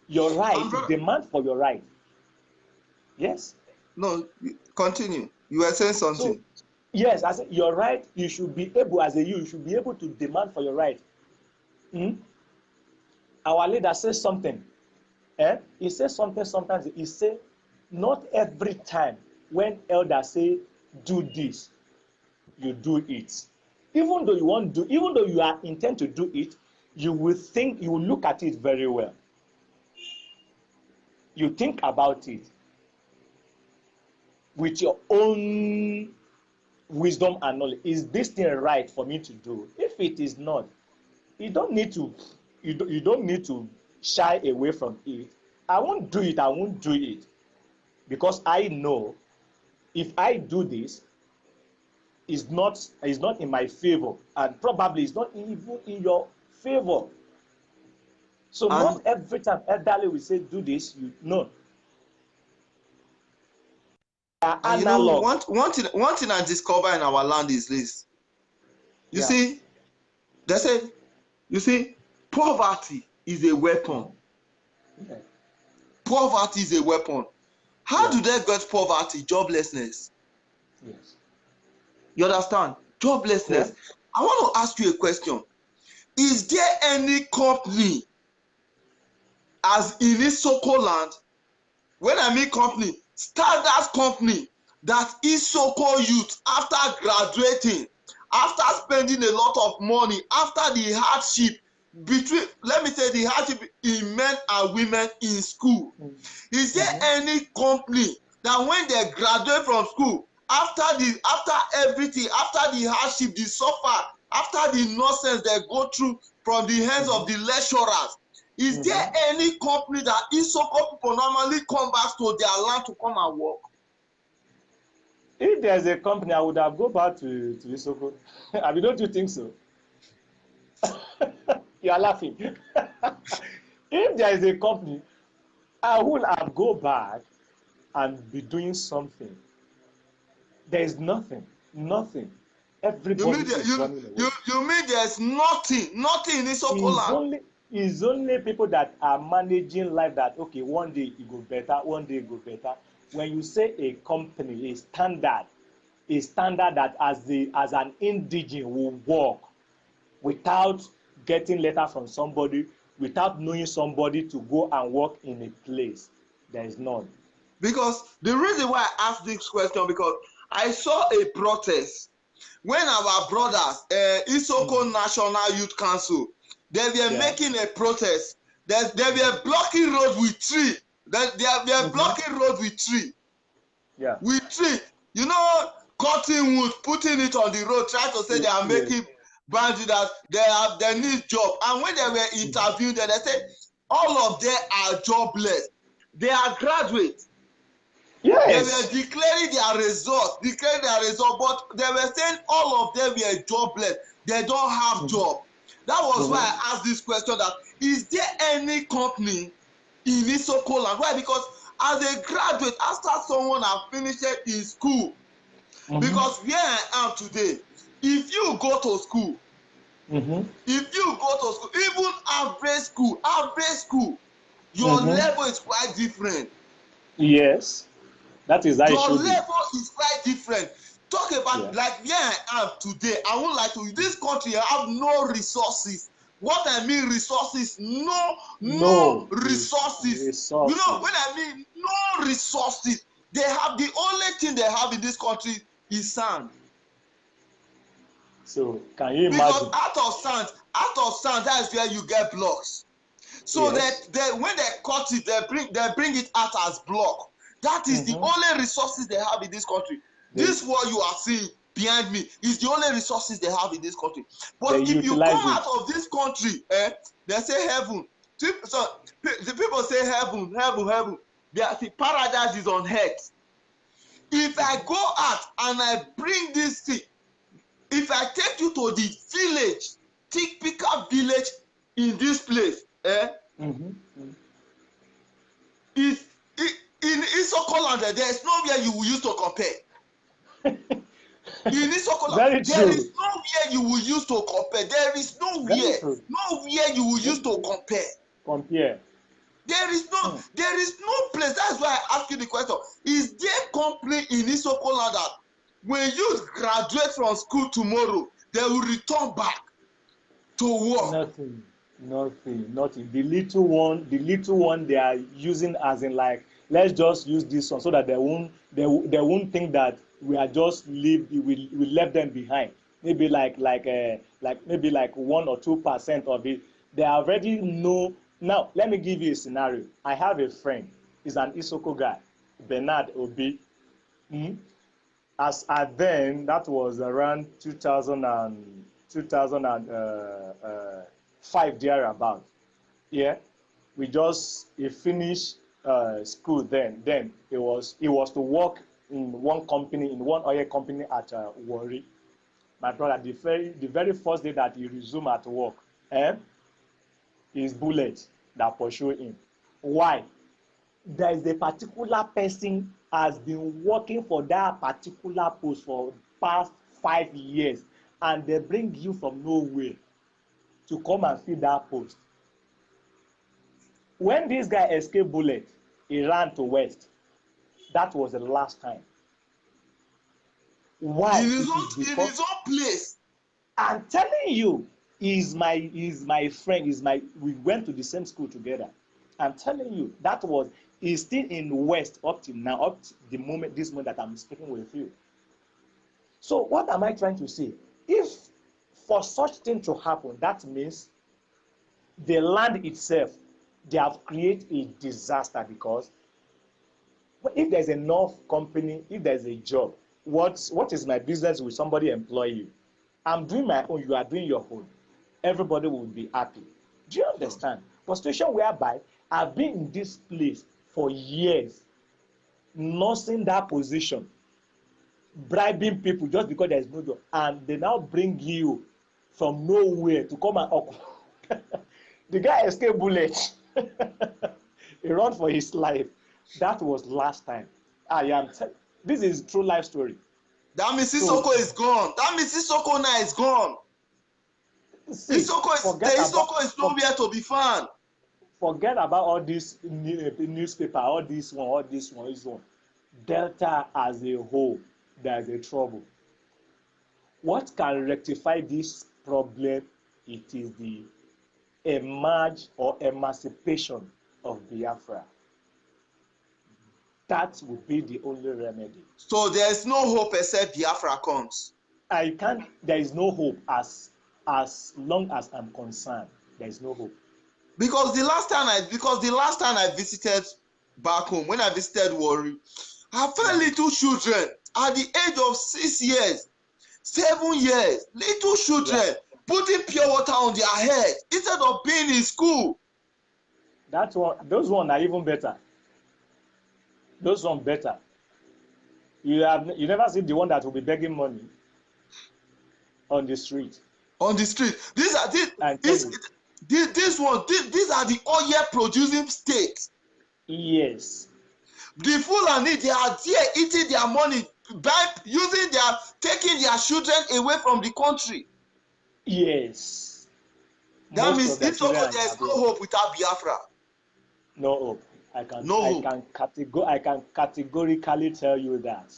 B: Your right, demand for your right. Yes.
A: no, continue. You were saying
B: So,
A: something.
B: yes, as your right, you should be able, as a you should be able to demand for your right. Hmm? Our leader says something. He says something sometimes. He say, not every time when elders say, do this, you do it. Even though you want to do, even though you are intent to do it, you will look at it very well. You think about it with your own wisdom and knowledge. Is this thing right for me to do? If it is not, you don't need to you don't need to shy away from it. I won't do it, I won't do it, because I know if I do this, is not in my favor, and probably it's not even in your favor. So
C: And
B: not every time elderly will say do this, you no. They are
C: and you know,
B: analog.
C: one thing I discover in our land is this. You
B: Yeah.
C: see, they say, you see, poverty is a weapon.
B: Yeah.
C: Poverty is a weapon. How do they get poverty? Joblessness.
B: Yes.
C: You understand? Joblessness.
B: Yeah.
C: I want to ask you a question. Is there any company as in Isoko land, when I mean company, standard company, that Isoko youth, after graduating, after spending a lot of money, after the hardship between, let me say, the hardship in men and women in school, is there any company that when they graduate from school, after everything, after the hardship, the suffer, after the nonsense they go through from the hands of the lecturers, is there any company that Isoko people normally come back to their land to come and work?
B: If there's a company, I would have go back to Isoko. I mean, don't you think so? You are laughing. If there is a company, I would have go back and be doing something. There is nothing. Everybody is running away.
C: You mean there's nothing in Isoko land?
B: It's only people that are managing life that, okay, one day it go better, one day it go better. When you say a company, a standard that as an indigene will work without getting letter from somebody, without knowing somebody to go and work in a place, there is none.
C: Because the reason why I asked this question, because I saw a protest when our brothers, Isoko National Youth Council, they were making a protest. They were blocking road with tree. They were blocking road with tree.
B: Yeah.
C: With tree. You know, cutting wood, putting it on the road, trying to say they are making boundary that they need job. And when they were interviewed, they said all of them are jobless. They are graduates.
B: Yes.
C: They were declaring their results, but they were saying all of them were jobless. They don't have job. That was why I asked this question, that is there any company in Isoko land? Why? Because as a graduate, after someone has finished in school, because where I am today, if you go to school, even average school, your level is quite different.
B: Yes. That is how it
C: Your
B: should be.
C: level is quite different. Talk about like where I am today. I won't lie to you. This country have no resources. What I mean resources, no resources. You know when I mean no resources, they have, the only thing they have in this country is sand.
B: So can you imagine?
C: Because out of sand, that is where you get blocks. So that when they cut it, they bring it out as block. That is the only resources they have in this country. This what you are seeing behind me is the only resources they have in this country. But if you come out of this country, they say heaven. So the people say heaven. The paradise is on earth. If I go out and I bring this thing, if I take you to the village, typical village in this place, in Isoko land, there is nowhere you will use to compare. In Isoko land, there is nowhere you will use to compare. There is nowhere you will use to compare. There is no place. That's why I ask you the question. Is there company in Isoko land that when you graduate from school tomorrow, they will return back to work?
B: Nothing. The little one they are using as in like, let's just use this one so that they won't think that we are just we left them behind. Maybe like maybe like 1 or 2% of it. They already know. Now let me give you a scenario. I have a friend. He's an Isoko guy, Bernard Obi. As at then, that was around 2005 thereabout. Yeah, he finished school then. Then he was to work in one oil company at Warri. My brother, the very first day that he resumed at work, is bullet that pursue him. Why? There is a particular person has been working for that particular post for past 5 years, and they bring you from nowhere to come and fill that post. When this guy escaped bullet, he ran to west. That was the last time. Why?
C: In
B: It
C: his
B: is
C: own
B: because
C: place.
B: I'm telling you, he's my friend. We went to the same school together. I'm telling you, he's still in West up till now, up to this moment that I'm speaking with you. So what am I trying to say? If for such thing to happen, that means the land itself, they have created a disaster, because if there's enough company, if there's a job, what is my business with somebody employ you? I'm doing my own, you are doing your own. Everybody will be happy. Do you understand? For situation whereby I've been in this place for years, nursing that position, bribing people just because there is no job, and they now bring you from nowhere to come and the guy escaped bullet. He ran for his life. That was last time. This is true life story.
C: That means Isoko is gone. That means Isoko now is gone. Isoko is nowhere to be found.
B: Forget about all this newspaper, all this one. Delta as a whole, there is a trouble. What can rectify this problem? It is the emerge or emancipation of Biafra. That would be the only remedy.
C: So there is no hope except Biafra comes.
B: There is no hope as long as I'm concerned. There is no hope.
C: Because the last time I visited back home, when I visited Warri, I found little children at the age of 6 years, 7 years, little children putting pure water on their head instead of being in school.
B: Those ones are even better. Those ones better. You never see the one that will be begging money on the street.
C: On the street. These are the oil producing states.
B: Yes.
C: The Fulani, they are there eating their money, taking their children away from the country.
B: Yes.
C: That means there is no hope without Biafra.
B: No hope. I can categorically tell you that.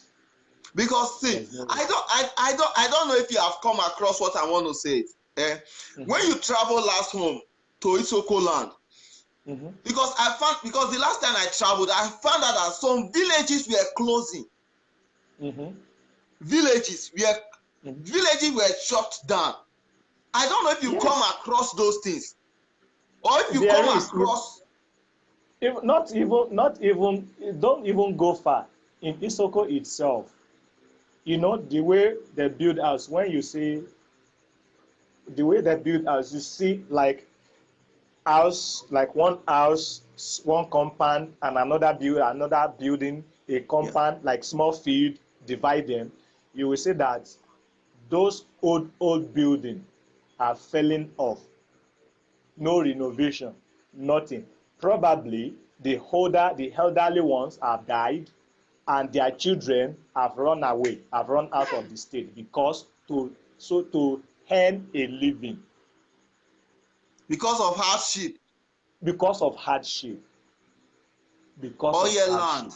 C: Because see, I don't know if you have come across what I want to say. When you travel last home to Isoko land, because the last time I traveled, I found out that some villages were closing. Villages were shut down. I don't know if you come across those things, or if you come across.
B: Don't even go far. In Isoko itself, you know, the way they build house, when you see the way they build house, you see like one house, one compound, and another building, a compound, like small field, divide them. You will see that those old buildings are falling off. No renovation, nothing. Probably the elderly ones have died, and their children have run away, have run out of the state because to earn a living.
C: Because of hardship.
B: Because of hardship.
C: Oil land.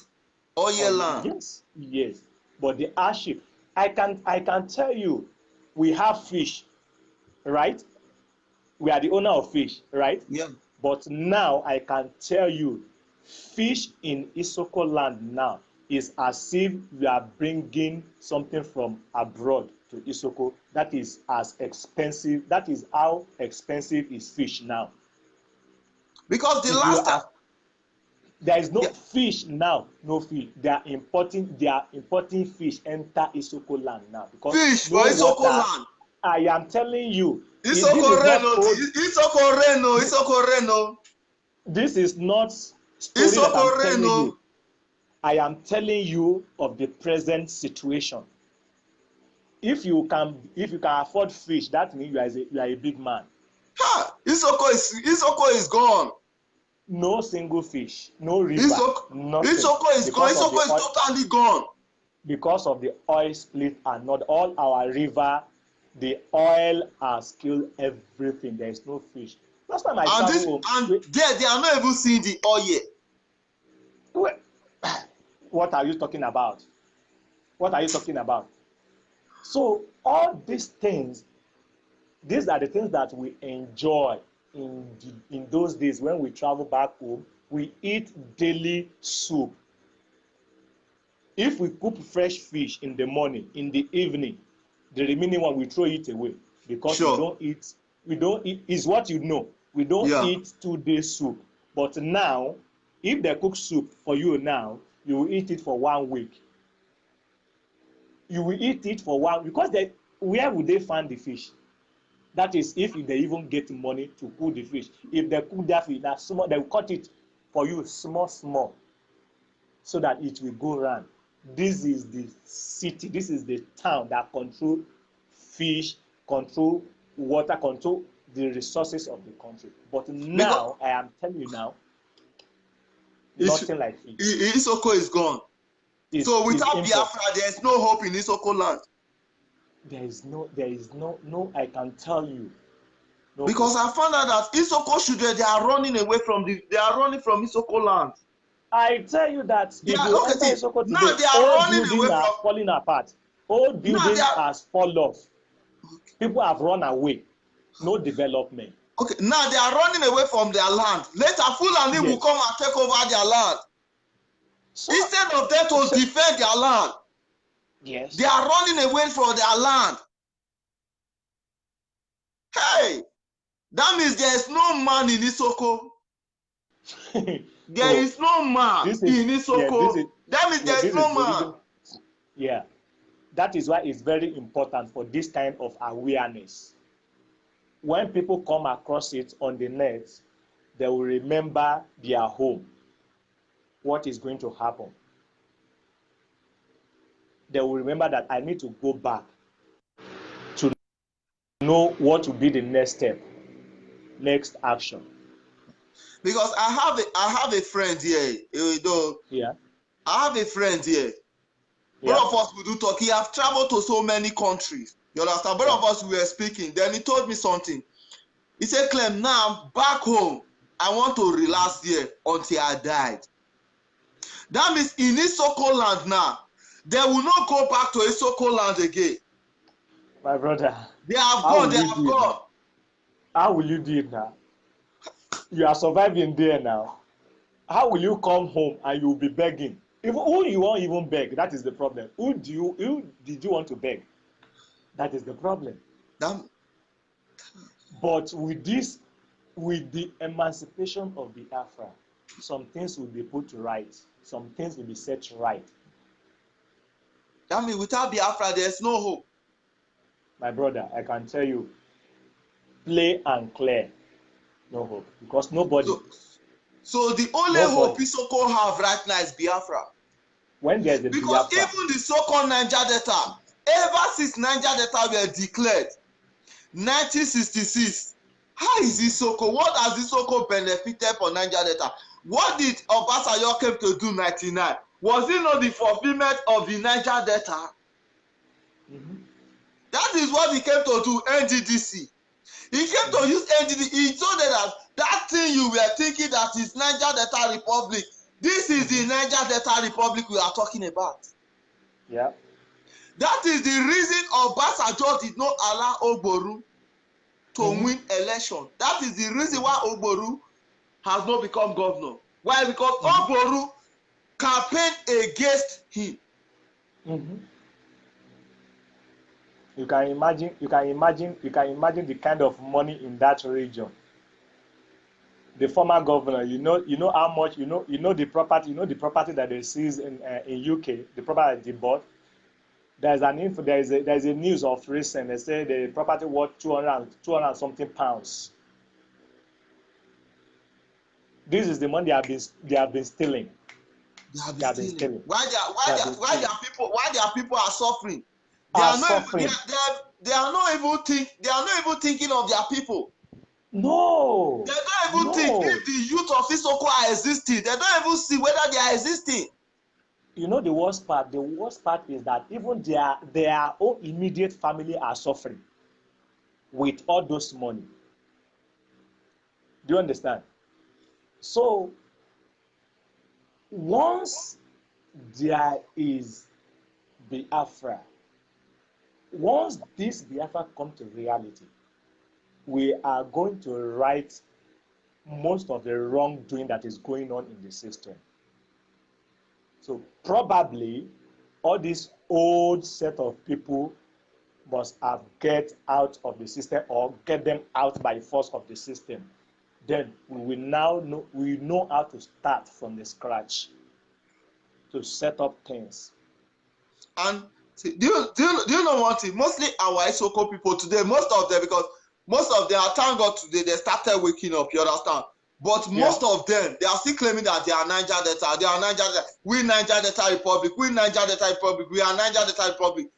B: Yes. But the hardship, I can tell you, we have fish, right? We are the owner of fish, right?
C: Yeah.
B: But now I can tell you, fish in Isoko land now is as if we are bringing something from abroad to Isoko. That is as expensive. That is how expensive is fish now.
C: Because the last time
B: there is no fish now, no fish. They are importing fish enter Isoko land now because
C: fish for Isoko land.
B: I am telling you.
C: Isoko Reno.
B: This is not story that I'm telling you. I am telling you of the present situation. If you can afford fish, that means you are a big man.
C: Isoko is gone.
B: No single fish, no river, nothing.
C: Isoko is gone. Isoko is totally gone.
B: Because of the oil split and not all our river, the oil has killed everything. There is no fish. Last time I traveled home,
C: they are not even seeing the oil.
B: What are you talking about? What are you talking about? So all these things, these are the things that we enjoy in those days when we travel back home. We eat daily soup. If we cook fresh fish in the morning, in the evening, the remaining one we throw it away because
C: Sure.
B: we don't eat is what you know. We don't eat 2 days soup. But now, if they cook soup for you now, you will eat it for 1 week. You will eat it for one because where would they find the fish? That is, if they even get money to cook the fish. If they cook that fish, that small, they will cut it for you small, so that it will go round. This is the city, this is the town that control fish, control water, control the resources of the country. But now, I am telling you now, nothing like fish.
C: Isoko is gone. So without Biafra, there is no hope in Isoko land.
B: There is no, I can tell you. No
C: because hope. I found out that Isoko children, they are running from Isoko land.
B: I tell you that if you enter Isoko today,
C: now they are running away
B: from falling apart. Old buildings has fallen off. People have run away. No development.
C: Okay, now they are running away from their land. Later, Fulani will come and take over their land. So, instead of them to defend their land,
B: yes,
C: they are running away from their land. Hey, that means there is no man in Isoko. There is no man in Isoko. That means there is no man.
B: Yeah, that is why it's very important for this kind of awareness. When people come across it on the net, they will remember their home. What is going to happen? They will remember that I need to go back to know what will be the next step, next action.
C: Because I have a friend here.
B: Yeah.
C: I have a friend here. Yeah. Both of us we do talk. He have traveled to so many countries. You understand? Both of us we were speaking. Then he told me something. He said, Clem, now back home, I want to relax here until I died. That means in Isoko land now, they will not go back to Isoko land again.
B: My brother.
C: They have gone, they have gone.
B: How will you do it now? You are surviving there now. How will you come home and you will be begging? Who you won't even beg, that is the problem. Who did you want to beg? That is the problem. But with the emancipation of Biafra, some things will be put right. Some things will be set right.
C: That means without Biafra, there is no hope.
B: My brother, I can tell you, play and clear, no hope. Because nobody.
C: So the only hope Isoko have right now is Biafra.
B: When there's a
C: because
B: Biafra.
C: Even the so-called Niger Delta, ever since Niger Delta were declared, 1966, how is Isoko? What has Isoko benefited for Niger Delta? What did Obasanjo came to do 99? Was it not the fulfillment of the Niger Delta?
B: Mm-hmm.
C: That is what he came to do, NGDC. He came to use NGDC. He told them that thing you were thinking that is Niger Delta Republic. This is the Niger Delta Republic we are talking about.
B: Yeah.
C: That is the reason Obasanjo did not allow Ogboru to win election. That is the reason why Ogboru has not become governor. Why? Because Ogboru campaigned against him.
B: Mm-hmm. You can imagine the kind of money in that region. The former governor, you know how much, you know the property, that they seized in UK, the property that they bought. There's a news of recent. They say the property worth 200 something pounds. This is the money they have been stealing.
C: They have been stealing. Why their people are suffering? They are not even thinking of their people.
B: No,
C: They don't even think
B: no.
C: if the youth of Isoko are existing. They don't even see whether they are existing.
B: You know the worst part? The worst part is that even their own immediate family are suffering with all those money. Do you understand? So once there is Biafra, once this Biafra come to reality, we are going to right most of the wrongdoing that is going on in the system. So probably all this old set of people must have get out of the system or get them out by force of the system. Then we now know how to start from the scratch to set up things.
C: And see, do you know one thing? Mostly our Isoko people today, most of them, because most of them, thank God today, they started waking up, you understand? But most of them, they are still claiming that they are Niger Delta, they are Niger Delta, we Niger Delta Republic, we Niger Delta Republic, we are Niger Delta Republic.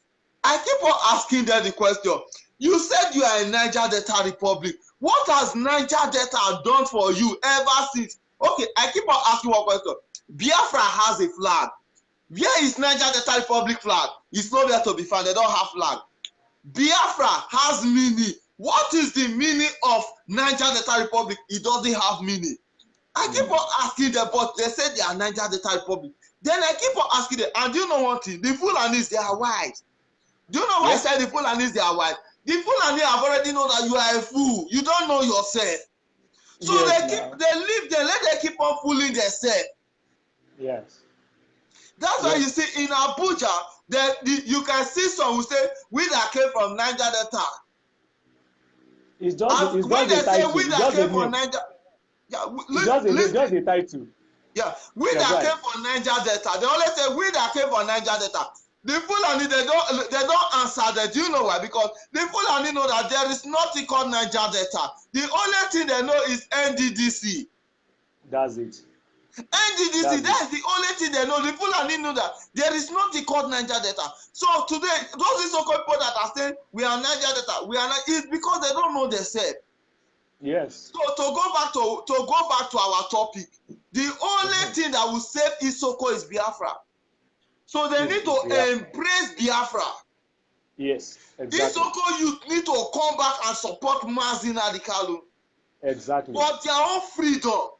C: I keep on asking them the question. You said you are a Niger Delta Republic. What has Niger Delta done for you ever since? Okay, I keep on asking one question. Biafra has a flag. Where is Niger Delta Republic flag? It's nowhere to be found. They don't have flag. Biafra has meaning. What is the meaning of Niger Delta Republic? It doesn't have meaning. I keep on asking them, but they say they are Niger Delta Republic. Then I keep on asking them, and do you know one thing? The Fulanis, they are wise. Do you know why I said the Fulanis, they are wise? The Fulani have already know that you are a fool. You don't know yourself. So they leave them, let them keep on fooling themselves.
B: Yes.
C: That's why you see in Abuja, you can see some who say, we that came from Niger Delta.
B: It's just
C: when they
B: the
C: say
B: title.
C: we that came from Niger, yeah,
B: just the title.
C: Yeah, we that came from Niger Delta. They always say we that came from Niger Delta. The Fulani, they don't answer that. Do you know why? Because the Fulani know that there is nothing called Niger Delta. The only thing they know is NDDC.
B: That's it.
C: NDDC, that's the only thing they know. The Fulani know that there is nothing called Niger Delta. So today, those so-called people that are saying we are Niger Delta, we are not, it's because they don't know themselves.
B: Yes.
C: So to go back to our topic, the only thing that will save Isoko is Biafra. So they need to embrace Biafra.
B: Yes, exactly.
C: Isoko youth need to come back and support Mazin Adikalu.
B: Exactly.
C: For their own freedom.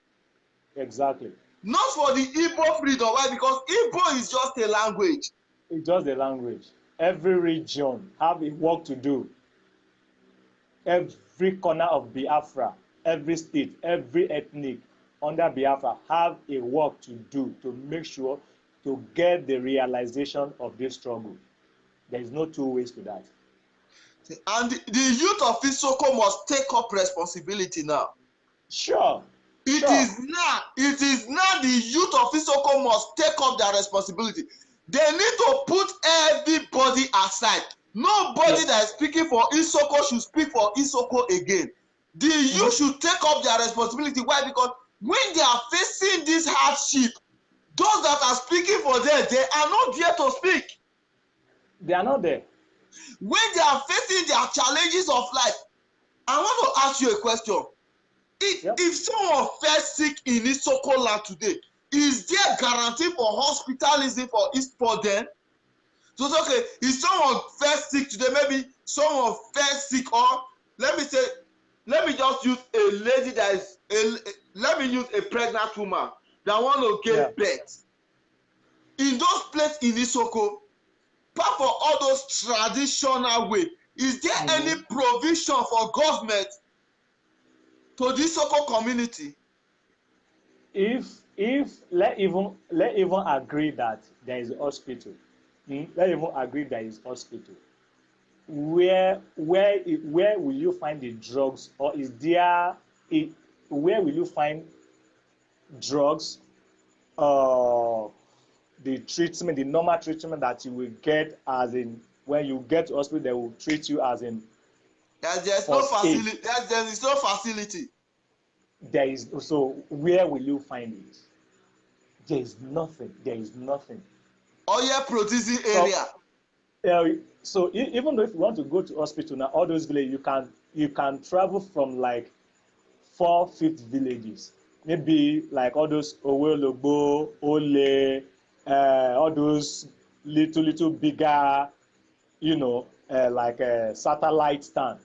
B: Exactly.
C: Not for the Igbo freedom. Why? Because Igbo is just a language.
B: It's just a language. Every region have a work to do. Every corner of Biafra, every state, every ethnic under Biafra have a work to do to make sure to get the realization of this struggle. There is no two ways to that.
C: And the youth of Isoko must take up responsibility now.
B: Sure.
C: It is now the youth of Isoko must take up their responsibility. They need to put everybody aside. Nobody that is speaking for Isoko should speak for Isoko again. The youth should take up their responsibility. Why? Because when they are facing this hardship, those that are speaking for them, they are not there to speak.
B: They are not there.
C: When they are facing their challenges of life, I want to ask you a question. If someone fell sick in Isoko land today, is there guarantee for hospitalism for them? So it's okay, if someone fell sick today, maybe someone fell sick, or let me just use a lady that is let me use a pregnant woman that want to give birth. In those places in Isoko, apart from all those traditional way, is there any provision for government to the Isoko community?
B: If let even agree that there is a hospital, let even agree there is hospital. Where will you find the drugs, or is there where will you find drugs? The treatment, the normal treatment that you will get, as in when you get to hospital, they will treat you as in.
C: There's no facility. There is no facility.
B: There is, so where will you find it? There is nothing. There is nothing.
C: Oil producing area.
B: So even though if you want to go to hospital now, all those villages, you can travel from like 4/5 villages. Maybe like all those Owelogbo, Ole, all those little bigger, like a satellite town.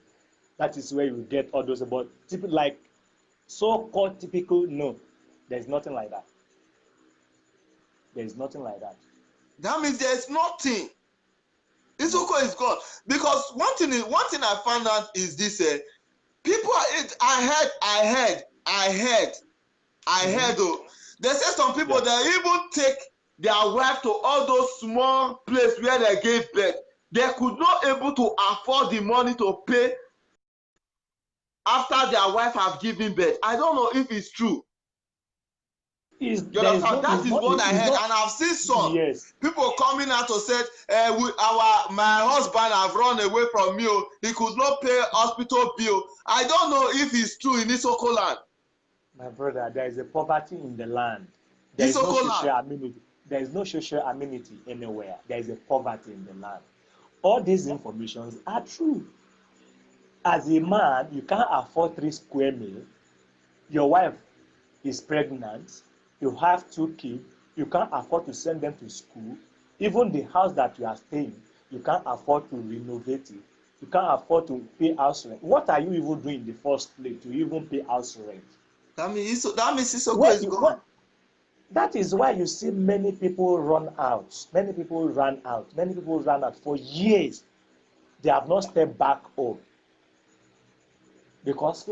B: That is where you get all those. But like so-called typical, no, there's nothing like that. There is nothing like that.
C: That means there's nothing. Isoko is gone. Because one thing I found out is this: people are. I heard. Oh, they say some people they even take their wife to all those small places where they gave birth. They could not able to afford the money to pay after their wife have given birth. I don't know if it's true. You understand? That is what I heard, and I've seen some people coming out to say, my husband have run away from me. He could not pay hospital bill. I don't know if it's true in Isoko land.
B: My brother, there is a poverty in the land. There is no social amenity. There is no social amenity anywhere. There is a poverty in the land. All these informations are true. As a man, you can't afford 3 square meals. Your wife is pregnant. You have 2 kids. You can't afford to send them to school. Even the house that you are staying, you can't afford to renovate it. You can't afford to pay house rent. What are you even doing in the first place to even pay house rent?
C: That means Isoko is gone.
B: That is why you see many people run out. Many people ran out. Many people ran out for years. They have not stepped back home. Because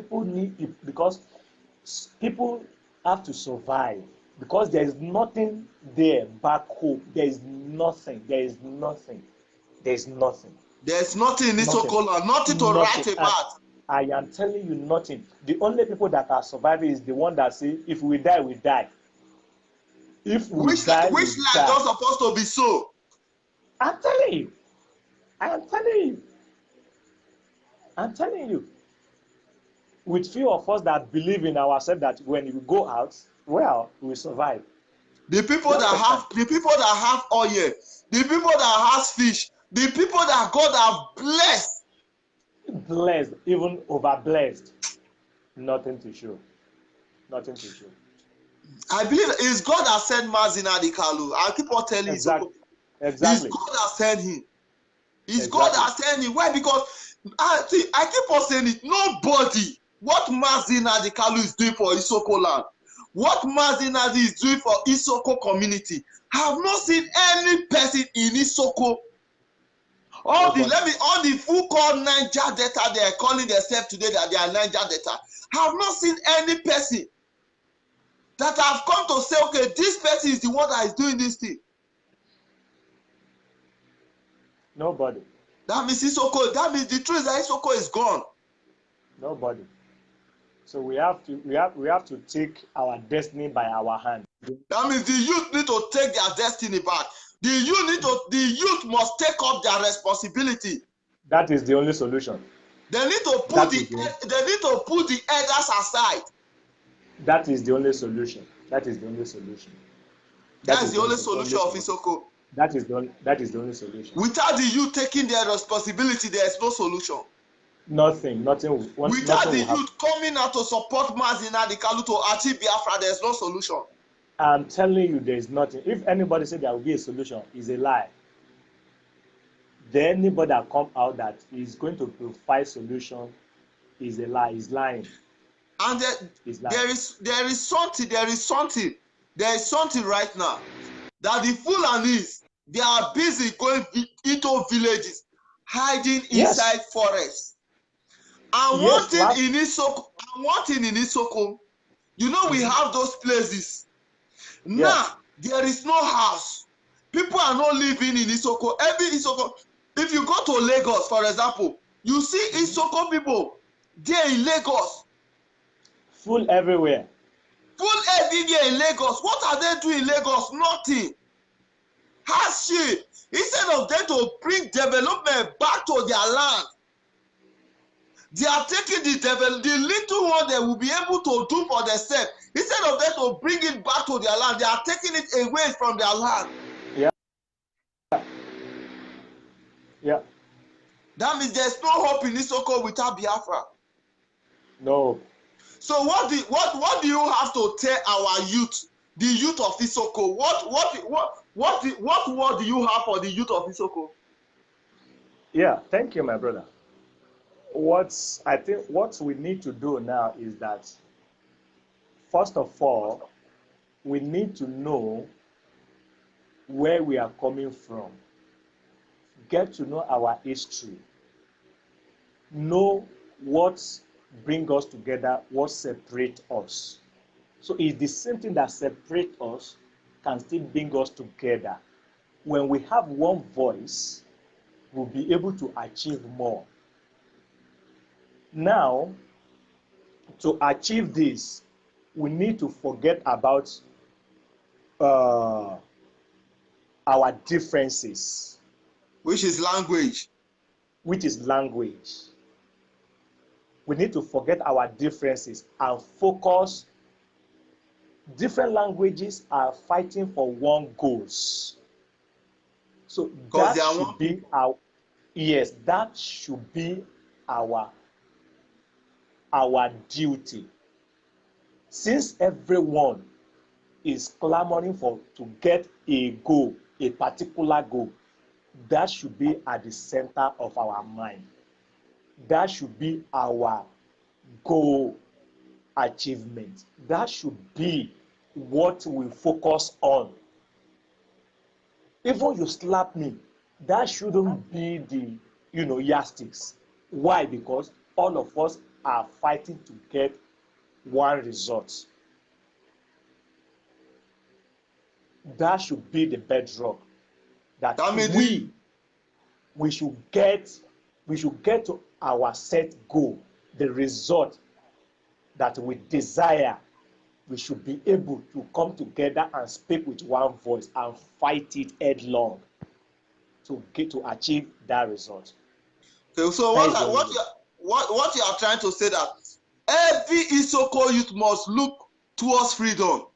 B: people have to survive. Because there is nothing there back home. There is nothing. There's nothing in
C: Isoko land. Nothing to write about.
B: I am telling you nothing. The only people that are surviving is the one that say, if we die, we die. If we die,
C: which life not supposed to be so?
B: I'm telling you. With few of us that believe in ourselves that when we go out, well, we will survive.
C: The people that have oil, the people that has fish, the people that God have
B: blessed, even over blessed, nothing to show.
C: I believe it's God that sent Mazin Adikalu. I keep on telling you.
B: Exactly.
C: It's God that sent him. God that sent him. Why? Because I keep on saying it. Nobody. What Mazin Adikalu is doing for Isoko land, what Mazin Adi is doing for Isoko community, I have not seen any person in Isoko. All the full called Niger Delta, they are calling themselves today that they are Niger Delta. I have not seen any person that have come to say, okay, this person is the one that is doing this thing.
B: Nobody.
C: That means the truth is that Isoko is gone.
B: Nobody. So we have to take our destiny by our hand.
C: That means the youth need to take their destiny back. The youth must take up their responsibility.
B: That is the only solution.
C: They need to put the elders aside.
B: That is the only solution. That is the only solution
C: of Isoko.
B: That is the only solution.
C: Without the youth taking their responsibility, there is no solution.
B: Nothing.
C: Without the youth coming out to support Mazin Adikalu to achieve Biafra, there is no solution.
B: I'm telling you, there is nothing. If anybody said there will be a solution, it's a lie. Then anybody that come out that is going to provide solution is a lie. Is lying.
C: And there is something right now that the Fulanis, they are busy going into villages, hiding inside forests. And one thing in Isoko, we have those places. Now, there is no house. People are not living in Isoko. Every Isoko, if you go to Lagos, for example, you see Isoko people there in Lagos.
B: Full everywhere
C: in Lagos. What are they doing in Lagos? Nothing. Hardship. Instead of them to bring development back to their land, they are taking the little one they will be able to do for themselves. Instead of them to bring it back to their land, they are taking it away from their land.
B: Yeah.
C: That means there's no hope in Isoko without Biafra.
B: No.
C: So what do you have to tell our youth, the youth of Isoko? What word do you have for the youth of Isoko?
B: Yeah, thank you, my brother. I think what we need to do now is that, first of all, we need to know where we are coming from, get to know our history, know what brings us together, what separates us. So it's the same thing that separates us can still bring us together. When we have one voice, we'll be able to achieve more. Now, to achieve this, we need to forget about uh, our differences,
C: Which is language.
B: which is language. We need to forget our differences and focus. Different languages are fighting for one goals. So that should be our, yes, that should be our duty. Since everyone is clamoring to get a goal, a particular goal, that should be at the center of our mind. That should be our goal achievement. That should be what we focus on. Even you slap me, that shouldn't be the yardsticks. Why? Because all of us are fighting to get one result. That should be the bedrock. That we should get to our set goal, the result that we desire. We should be able to come together and speak with one voice and fight it headlong to achieve that result.
C: Okay, so what you are trying to say that every Isoko youth must look towards freedom.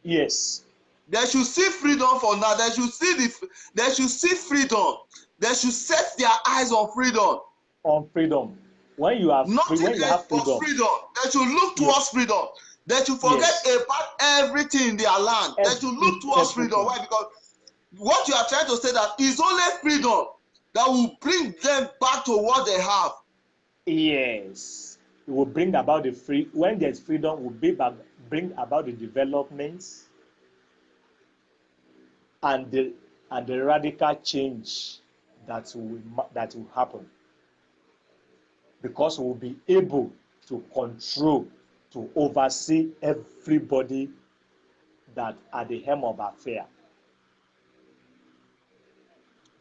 B: Yes.
C: They should see freedom for now. They should see freedom. They should set their eyes on freedom.
B: On freedom. When you have
C: freedom. They should look towards freedom. They should forget about everything in their land. They should look towards freedom. Why? Because what you are trying to say that is only freedom that will bring them back to what they have.
B: Yes. It will bring about when there's freedom, will bring about the developments and the radical change that will happen. Because we'll be able to control, to oversee everybody that at the helm of affair.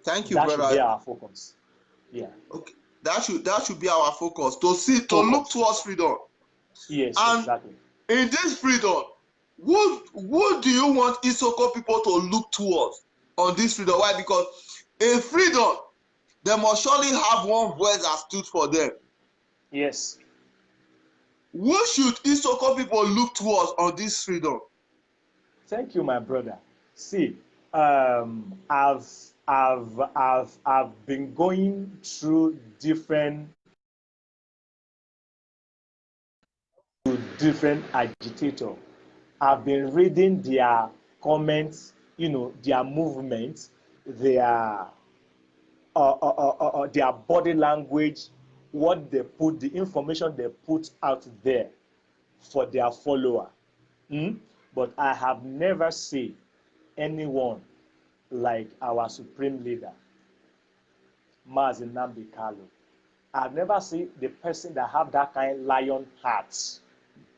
C: Thank you,
B: brother.
C: That
B: should be our focus. Yeah.
C: Okay. That should be our focus. To look towards freedom.
B: Yes,
C: and
B: exactly.
C: In this freedom, who do you want Isoko people to look towards on this freedom? Why? Because in freedom, they must surely have one voice that stood for them.
B: Yes.
C: Who should Isoko people look towards on this freedom?
B: Thank you, my brother. See, I've been going through different agitators. I've been reading their comments, their movements, their body language, what they put, the information they put out there for their follower. But I have never seen anyone like our supreme leader, Mazi Nnamdi Kanu. I've never seen the person that have that kind of lion heart,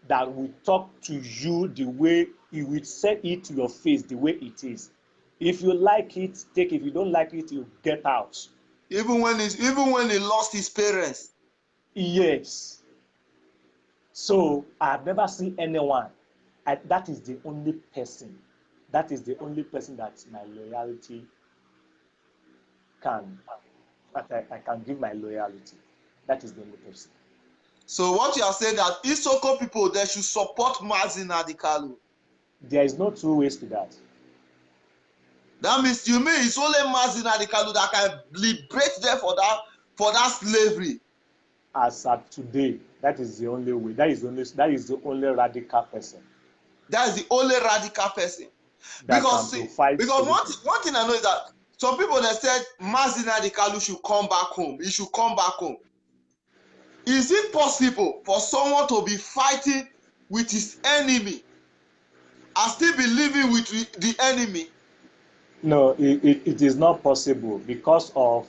B: that will talk to you the way he will say it to your face, the way it is. If you like it, take it. If you don't like it, you get out.
C: Even when he lost his parents.
B: Yes. So I've never seen anyone. That is the only person. That is the only person that my loyalty can. That I can give my loyalty. That is the only person.
C: So what you are saying that Isoko people, they should support Mazi Nnamdi Kanu.
B: There is no two ways to that.
C: That means you mean it's only Mazi Nnamdi Kanu that can liberate them for that slavery.
B: As at today, That is the only way. That is the only radical person
C: That is the only radical person.
B: that
C: Because
B: can
C: see,
B: provide
C: because
B: solution.
C: one thing I know is that some people that said Mazi Nnamdi Kanu should come back home. He should come back home. Is it possible for someone to be fighting with his enemy and still be living with the enemy?
B: No, it is not possible because of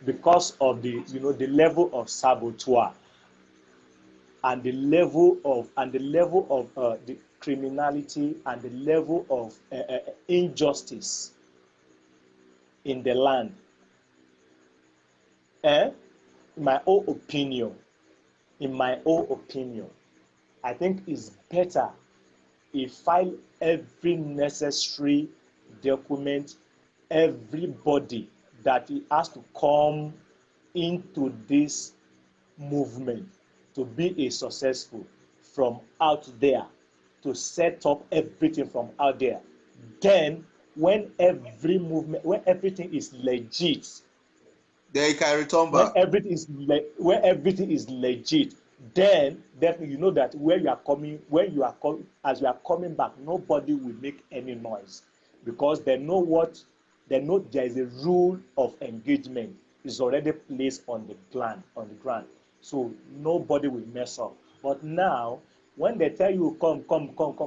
B: the the level of saboteur and the level of the criminality and the level of injustice in the land. In my own opinion, I think it's better if file every necessary document, everybody that he has to come into this movement to be a successful from out there, to set up everything from out there. Then when everything is legit,
C: Then he can return
B: when
C: back.
B: everything is legit, then definitely you know that as you are coming back, nobody will make any noise, because they know there is a rule of engagement is already placed on the ground, so nobody will mess up. But now when they tell you come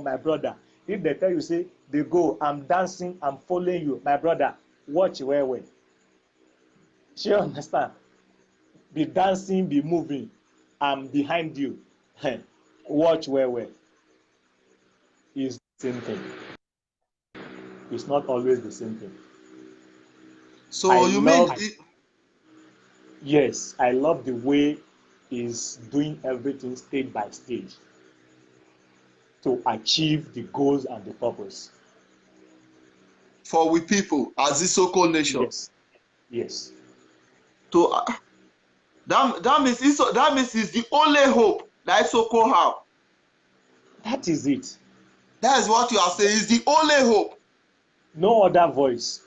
B: my brother, if they tell you say they go, I'm dancing, I'm following you, my brother, watch well. Shey you understand? Be dancing, be moving, I'm behind you. Watch well. It's the same thing. It's not always the same thing.
C: So you mean
B: Yes, I love the way he's doing everything stage by stage to achieve the goals and the purpose.
C: for we people as Isoko nation?
B: Yes.
C: To that means it's the only hope that Isoko have.
B: That is it.
C: That is what you are saying. Is the only hope.
B: No other voice.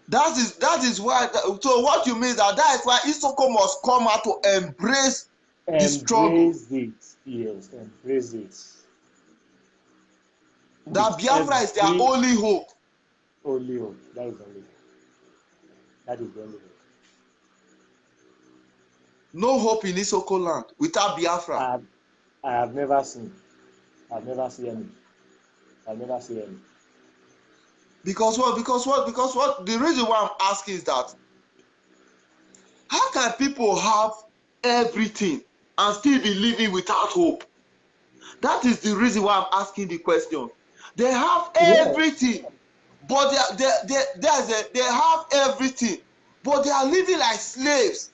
C: That is why. So what you mean is that is why Isoko must come out to embrace the struggle.
B: Embrace it. Yes, embrace it.
C: That
B: With
C: Biafra is their
B: every
C: only hope.
B: only hope. That is only hope. That is the only hope.
C: No hope in Isoko land without Biafra.
B: I have never seen. I've never seen any. I've never seen any.
C: Because what? The reason why I'm asking is that how can people have everything and still be living without hope? That is the reason why I'm asking the question. They have
B: Yeah.
C: everything, but they have everything, but they are living like slaves.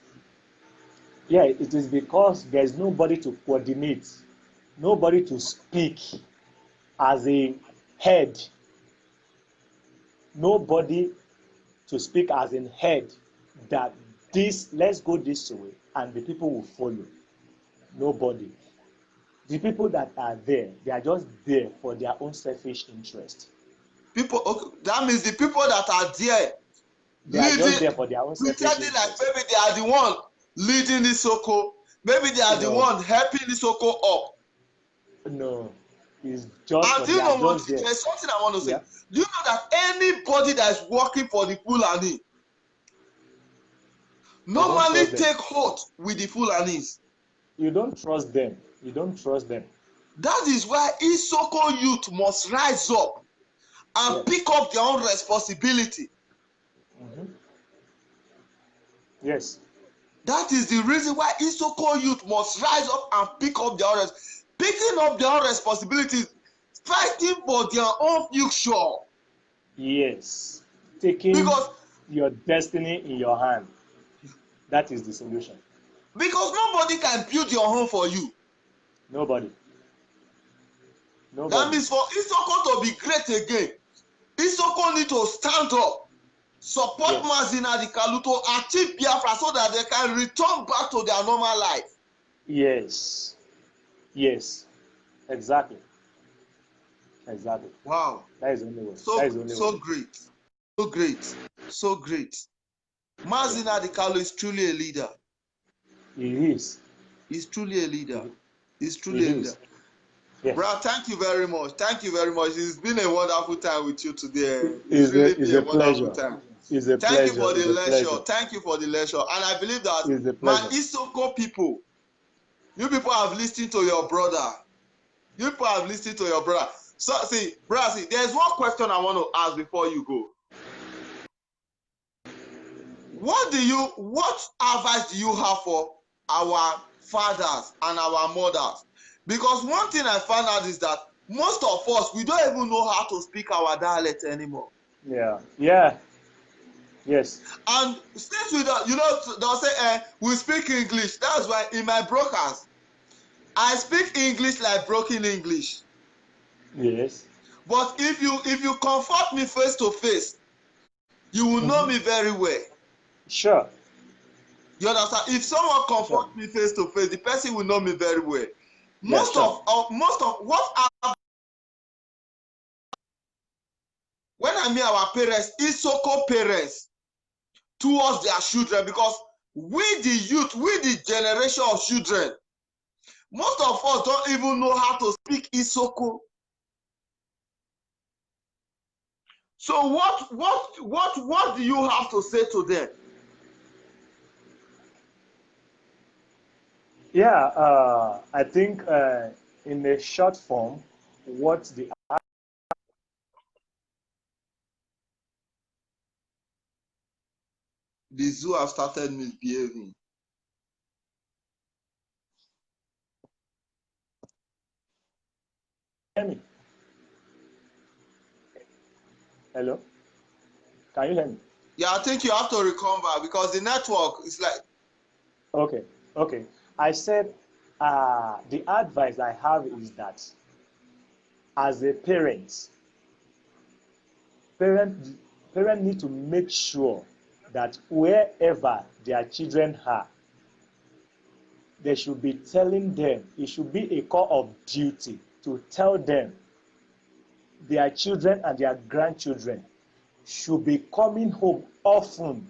B: Yeah, it is because there's nobody to coordinate, nobody to speak as a head, nobody to speak as in head that let's go this way and the people will follow. Nobody. The people that are there, they are just there for their own selfish interest.
C: People, okay, that means the people that are there
B: They are just
C: leading,
B: there for their own selfish
C: pretending like
B: interest.
C: maybe they are the one leading Isoko, maybe they are the
B: No,
C: one helping Isoko up.
B: no, it's just
C: And
B: for
C: do you
B: they are
C: know one
B: just
C: thing?
B: there.
C: There's something I want to say.
B: Yeah.
C: Do you know that anybody that is working for the Fulani
B: You don't
C: normally
B: trust them.
C: take hold with the Fulanis?
B: You don't trust them. You don't trust them.
C: That is why Isoko youth must rise up and
B: Yes.
C: pick up their own responsibility.
B: Mm-hmm. Yes.
C: That is the reason why Isoko youth must rise up and picking up their own responsibilities, fighting for their own future.
B: Yes. Taking
C: Because
B: your destiny in your hand. That is the solution.
C: nobody can build your home for you.
B: Nobody.
C: That
B: Nobody.
C: means for Isoko to be great again, Isoko need to stand up, support
B: Yes.
C: Mazi Nnamdi Kanu to achieve Biafra so that they can return back to their normal life.
B: Yes. Yes. Exactly. Exactly.
C: Wow.
B: That is the only way. That is the only way.
C: So great. So great. So great. Mazi Nnamdi Kanu is truly a leader.
B: He is.
C: He's truly a leader. It's truly a pleasure.
B: Yes.
C: Bro, thank you very much. Thank you very much. It's been a wonderful time with you today.
B: It's
C: really been a
B: pleasure.
C: wonderful time.
B: It's a
C: Thank you
B: pleasure.
C: for the
B: It's a
C: lecture.
B: pleasure.
C: Thank you for the lecture. And I believe that
B: It's a
C: my
B: pleasure.
C: Isoko people, you people have listened to your brother. You people have listened to your brother. So see, brother, see, there's one question I want to ask before you go. What advice do you have for our fathers and our mothers? Because one thing I found out is that most of us, we don't even know how to speak our dialect anymore.
B: Yeah. Yeah. Yes.
C: And since we don't, they'll say, we speak English. That's why in my broadcast, I speak English like broken English.
B: Yes.
C: But if you confront me face to face, you will know me very well.
B: Sure.
C: You understand? If someone confronts me face to face, the person will know me very well.
B: Yes,
C: Most of what when I mean our parents, Isoko parents towards their children, because we the youth, we the generation of children, most of us don't even know how to speak Isoko. So what do you have to say to them?
B: Yeah, I think in a short form, what
C: The zoo have started misbehaving.
B: hear me? Hello? Can you hear me?
C: Yeah, I think you have to recover because the network is like.
B: Okay. I said the advice I have is that as a parent need to make sure that wherever their children are, they should be telling them, it should be a call of duty to tell them their children and their grandchildren should be coming home often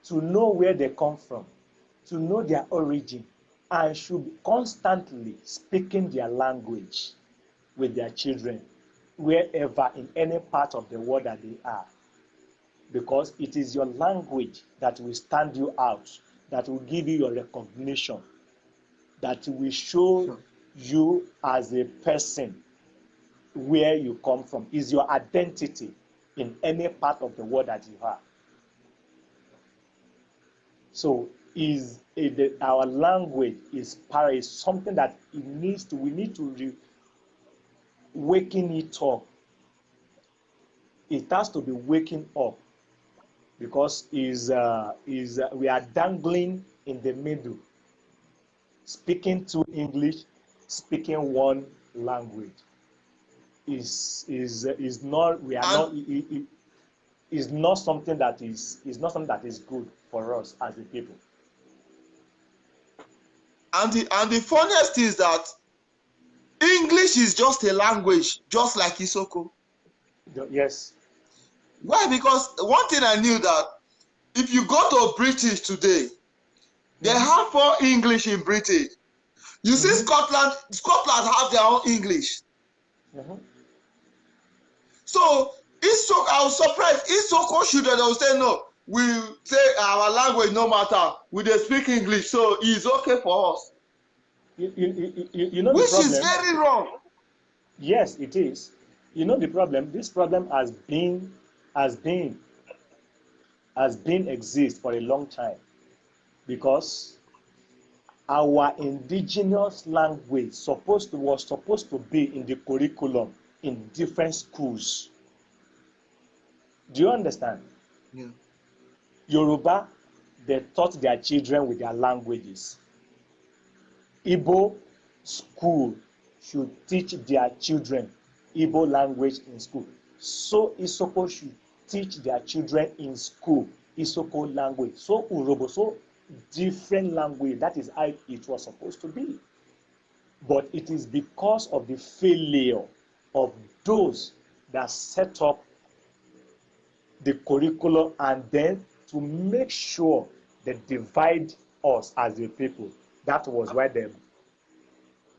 B: to know where they come from, to know their origin, and should be constantly speaking their language with their children wherever in any part of the world that they are. Because it is your language that will stand you out, that will give you your recognition, that will show you as a person where you come from, is your identity in any part of the world that you are. So our language is something that we need to waking it up. It has to be waking up because we are dangling in the middle, speaking two English, speaking one language. Is not we are not it is not something that is good for us as a people.
C: And the funniest thing is that English is just a language, just like Isoko.
B: Yes.
C: Why? Because one thing I knew that if you go to British today, they have 4 English in British. You see Scotland have their own English. So Isoko, I was surprised. Isoko children will say no. We say our language no matter. We dey speak English, so it's okay for us.
B: You know
C: Which
B: the problem
C: is very wrong.
B: Yes, it is. You know the problem. This problem has been exist for a long time because our indigenous language was supposed to be in the curriculum in different schools. Do you understand?
C: Yeah.
B: Yoruba, they taught their children with their languages. Igbo school should teach their children Igbo language in school. So Isoko should teach their children in school Isoko language. So Urobo, so different language. That is how it was supposed to be. But it is because of the failure of those that set up the curriculum and then to make sure they divide us as a people. That was why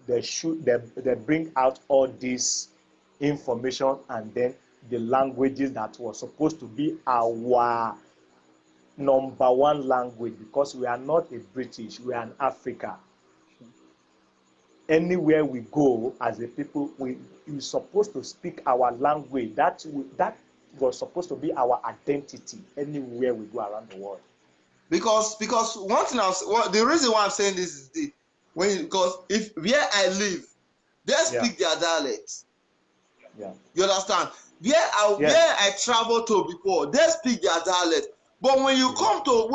B: they bring out all this information, and then the languages that was supposed to be our number one language, because we are not a British, we are an Africa. Anywhere we go as a people, we're supposed to speak our language. That was supposed to be our identity anywhere we go around the world.
C: Because one thing the reason why I'm saying this is because if where I live, they speak their dialects.
B: Yeah.
C: You understand? Where I travel to before, they speak their dialect. But when you come to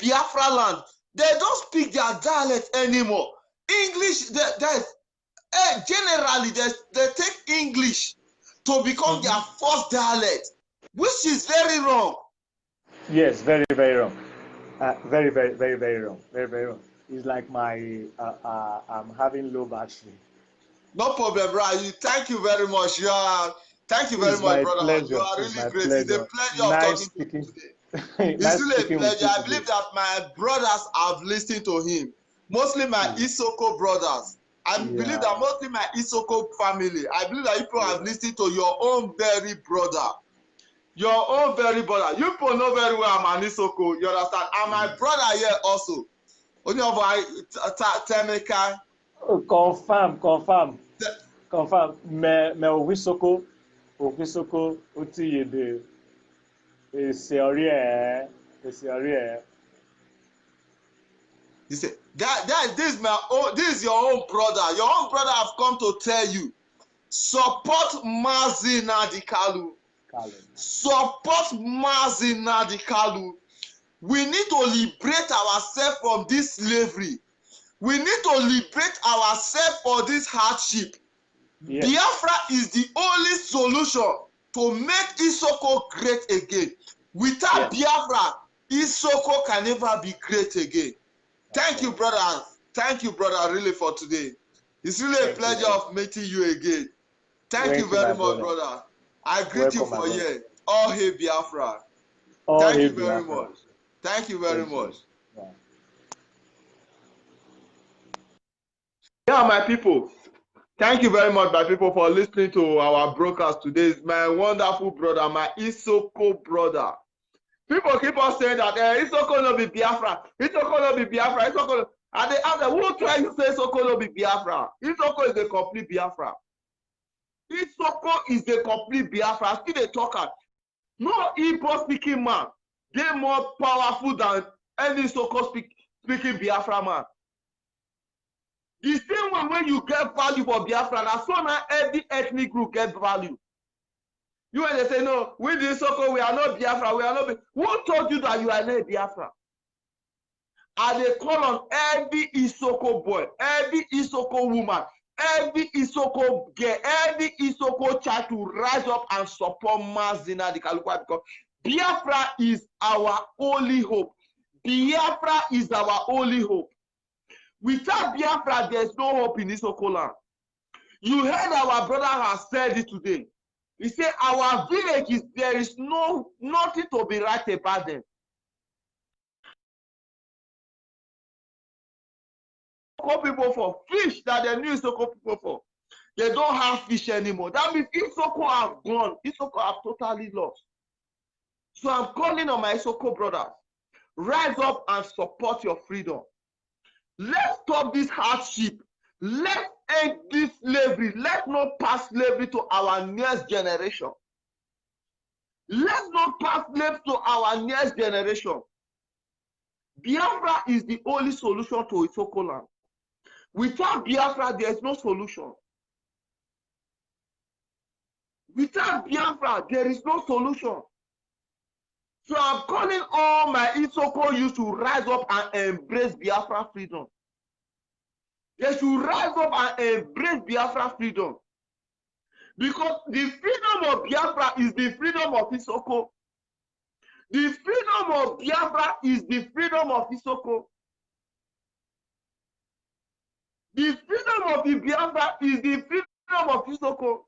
C: Biafra land, they don't speak their dialect anymore. English, generally they take English to become their first dialect, which is very wrong.
B: Yes, very, very wrong. Very, very, very, very wrong. Very, very wrong. It's like I'm having low battery.
C: No problem, bro. Thank you very much. Thank you very much, brother.
B: Pleasure.
C: You are really great.
B: Pleasure.
C: It's a pleasure of talking to you today. It's really a pleasure. I believe that my brothers have listened to him. Mostly my Isoko brothers. I believe that mostly my Isoko family. I believe that people have listened to your own very brother. Your own very brother. You people know very well I'm an Isoko. You understand? And my brother here also. Only of Temeka.
B: Confirm. Me Omo-isoko utiyede. It's
C: You say this is your own brother. Your own brother have come to tell you, support Mazi Nnamdi Kanu. Support Mazi Nnamdi Kanu. We need to liberate ourselves from this slavery. We need to liberate ourselves for this hardship. Yes. Biafra is the only solution to make Isoko great again. Without Biafra, Isoko can never be great again. Thank you, brother. Thank you, brother, really, for today. It's really a pleasure of meeting you again. Thank you very much, brother. I greet you for here. All hail Biafra. Thank you very much. Thank you very much. Yeah, my people. Thank you very much, my people, for listening to our broadcast today. My wonderful brother, my Isoko brother. People keep on saying that Isoko no be Biafra. Isoko no be Biafra. Isoko. And they ask them, who try to say Isoko no be Biafra? Isoko is a complete Biafra. Isoko is a complete Biafra. Still they talk. No Igbo speaking man. They're more powerful than any Isoko speaking Biafra man. The same way when you get value for Biafra, that's so now every ethnic group get value. You when they say, no, we the Isoko, we are not Biafra, we are not. Who told you that you are not Biafra? And they call on every Isoko boy, every Isoko woman, every Isoko girl, every Isoko child to rise up and support Mazi Nnamdi Kanu, because Biafra is our only hope. Biafra is our only hope. Without Biafra, there's no hope in Isoko land. You heard our brother has said it today. He said our village there is nothing to be right about them. Isoko people for fish that they knew Isoko people for. They don't have fish anymore. That means Isoko have gone. Isoko have totally lost. So I'm calling on my Isoko brothers. Rise up and support your freedom. Let's stop this hardship. Let's end this slavery. Let's not pass slavery to our next generation. Let's not pass slavery to our next generation. Biafra is the only solution to Isoko land. Without Biafra, there is no solution. Without Biafra, there is no solution. So I'm calling all my Isoko youth to rise up and embrace Biafra freedom. They should rise up and embrace Biafra freedom. Because the freedom of Biafra is the freedom of Isoko. The freedom of Biafra is the freedom of Isoko. The freedom of the Biafra is the freedom of Isoko.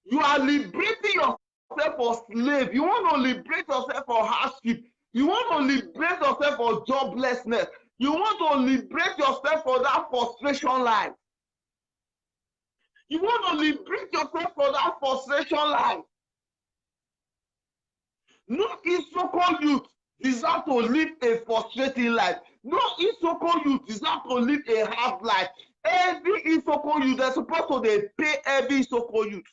C: You are liberating yourself for slave. You want to liberate yourself for hardship. You want to liberate yourself for joblessness. You want to liberate yourself from that frustration life. You want to liberate yourself from that frustration life. No Isoko youth deserve to live a frustrating life. No Isoko youth deserve to live a hard life. Every Isoko youth, they're supposed to they pay every Isoko youth.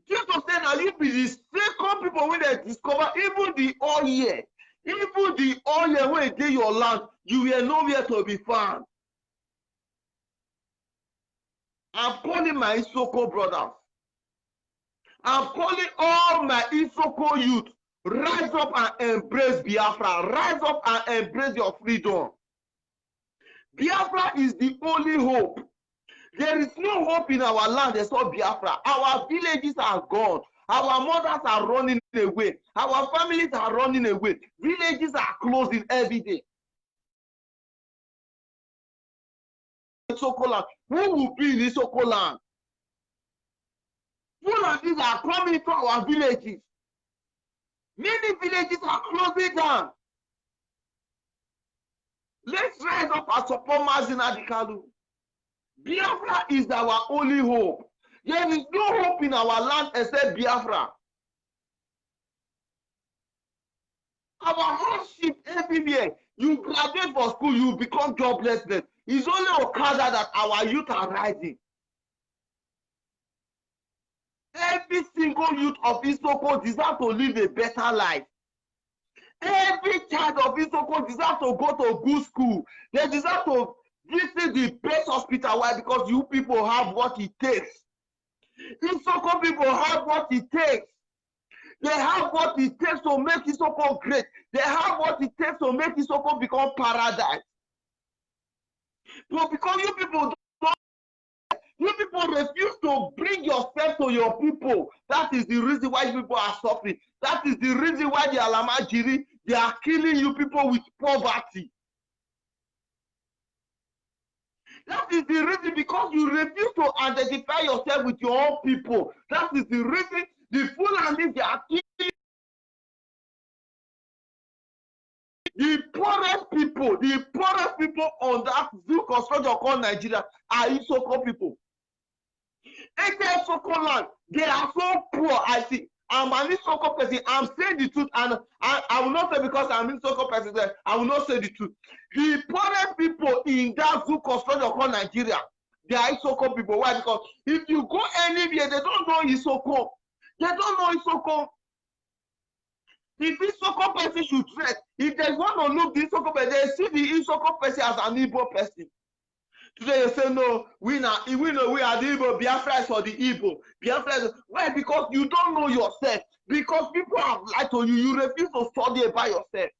C: Just to say that you be the second people when they discover even the oil when they your land, you were nowhere to be found. I'm calling my Isoko brothers. I'm calling all my Isoko youth. Rise up and embrace Biafra. Rise up and embrace your freedom. Biafra is the only hope. There is no hope in our land except Biafra. Our villages are gone. Our mothers are running away. Our families are running away. Villages are closing every day. Isoko land. Who will be in Isoko land? Fulanis are coming to our villages. Many villages are closing down. Let's rise up and support Mazina Dikalu. Biafra is our only hope. There is no hope in our land except Biafra. Our hardship everywhere. You graduate for school, you become joblessness. It's only Okada that our youth are rising. Every single youth of Isoko deserves to live a better life. Every child of Isoko deserves to go to good school. They deserve to visit the best hospital. Why? Because you people have what it takes. Isoko people have what it takes. They have what it takes to make Isoko great. They have what it takes to make Isoko become paradise. But because you people refuse to bring yourself to your people, that is the reason why you people are suffering. That is the reason why the Alamajiri, they are killing you people with poverty. That is the reason, because you refuse to identify yourself with your own people. That is the reason the Fulani, they are killing the poorest people on that zoo construction called Nigeria are Isoko people. Isoko land, they are so poor. I see. I'm an Isoko person. I'm saying the truth, and I will not say because I'm an Isoko person. I will not say the truth. The poorest people in that zoo construction called Nigeria, they are Isoko people. Why? Because if you go anywhere, they don't know Isoko. They don't know Isoko. If Isoko person should dress, if they want to look the Isoko person, they see the Isoko person as an Igbo person. Today you say no, we are the Igbo. Biafra is for the Igbo. Biafra is, why? Because you don't know yourself. Because people have lied to you. You refuse to study about yourself.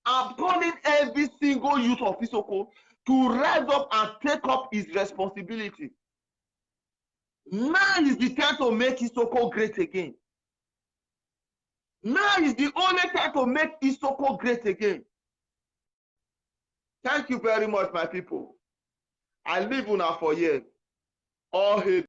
C: I'm calling every single youth of Isoko to rise up and take up his responsibility. Now is the time to make Isoko great again. Now is the only time to make Isoko great again. Thank you very much, my people. I live una for years. All hate.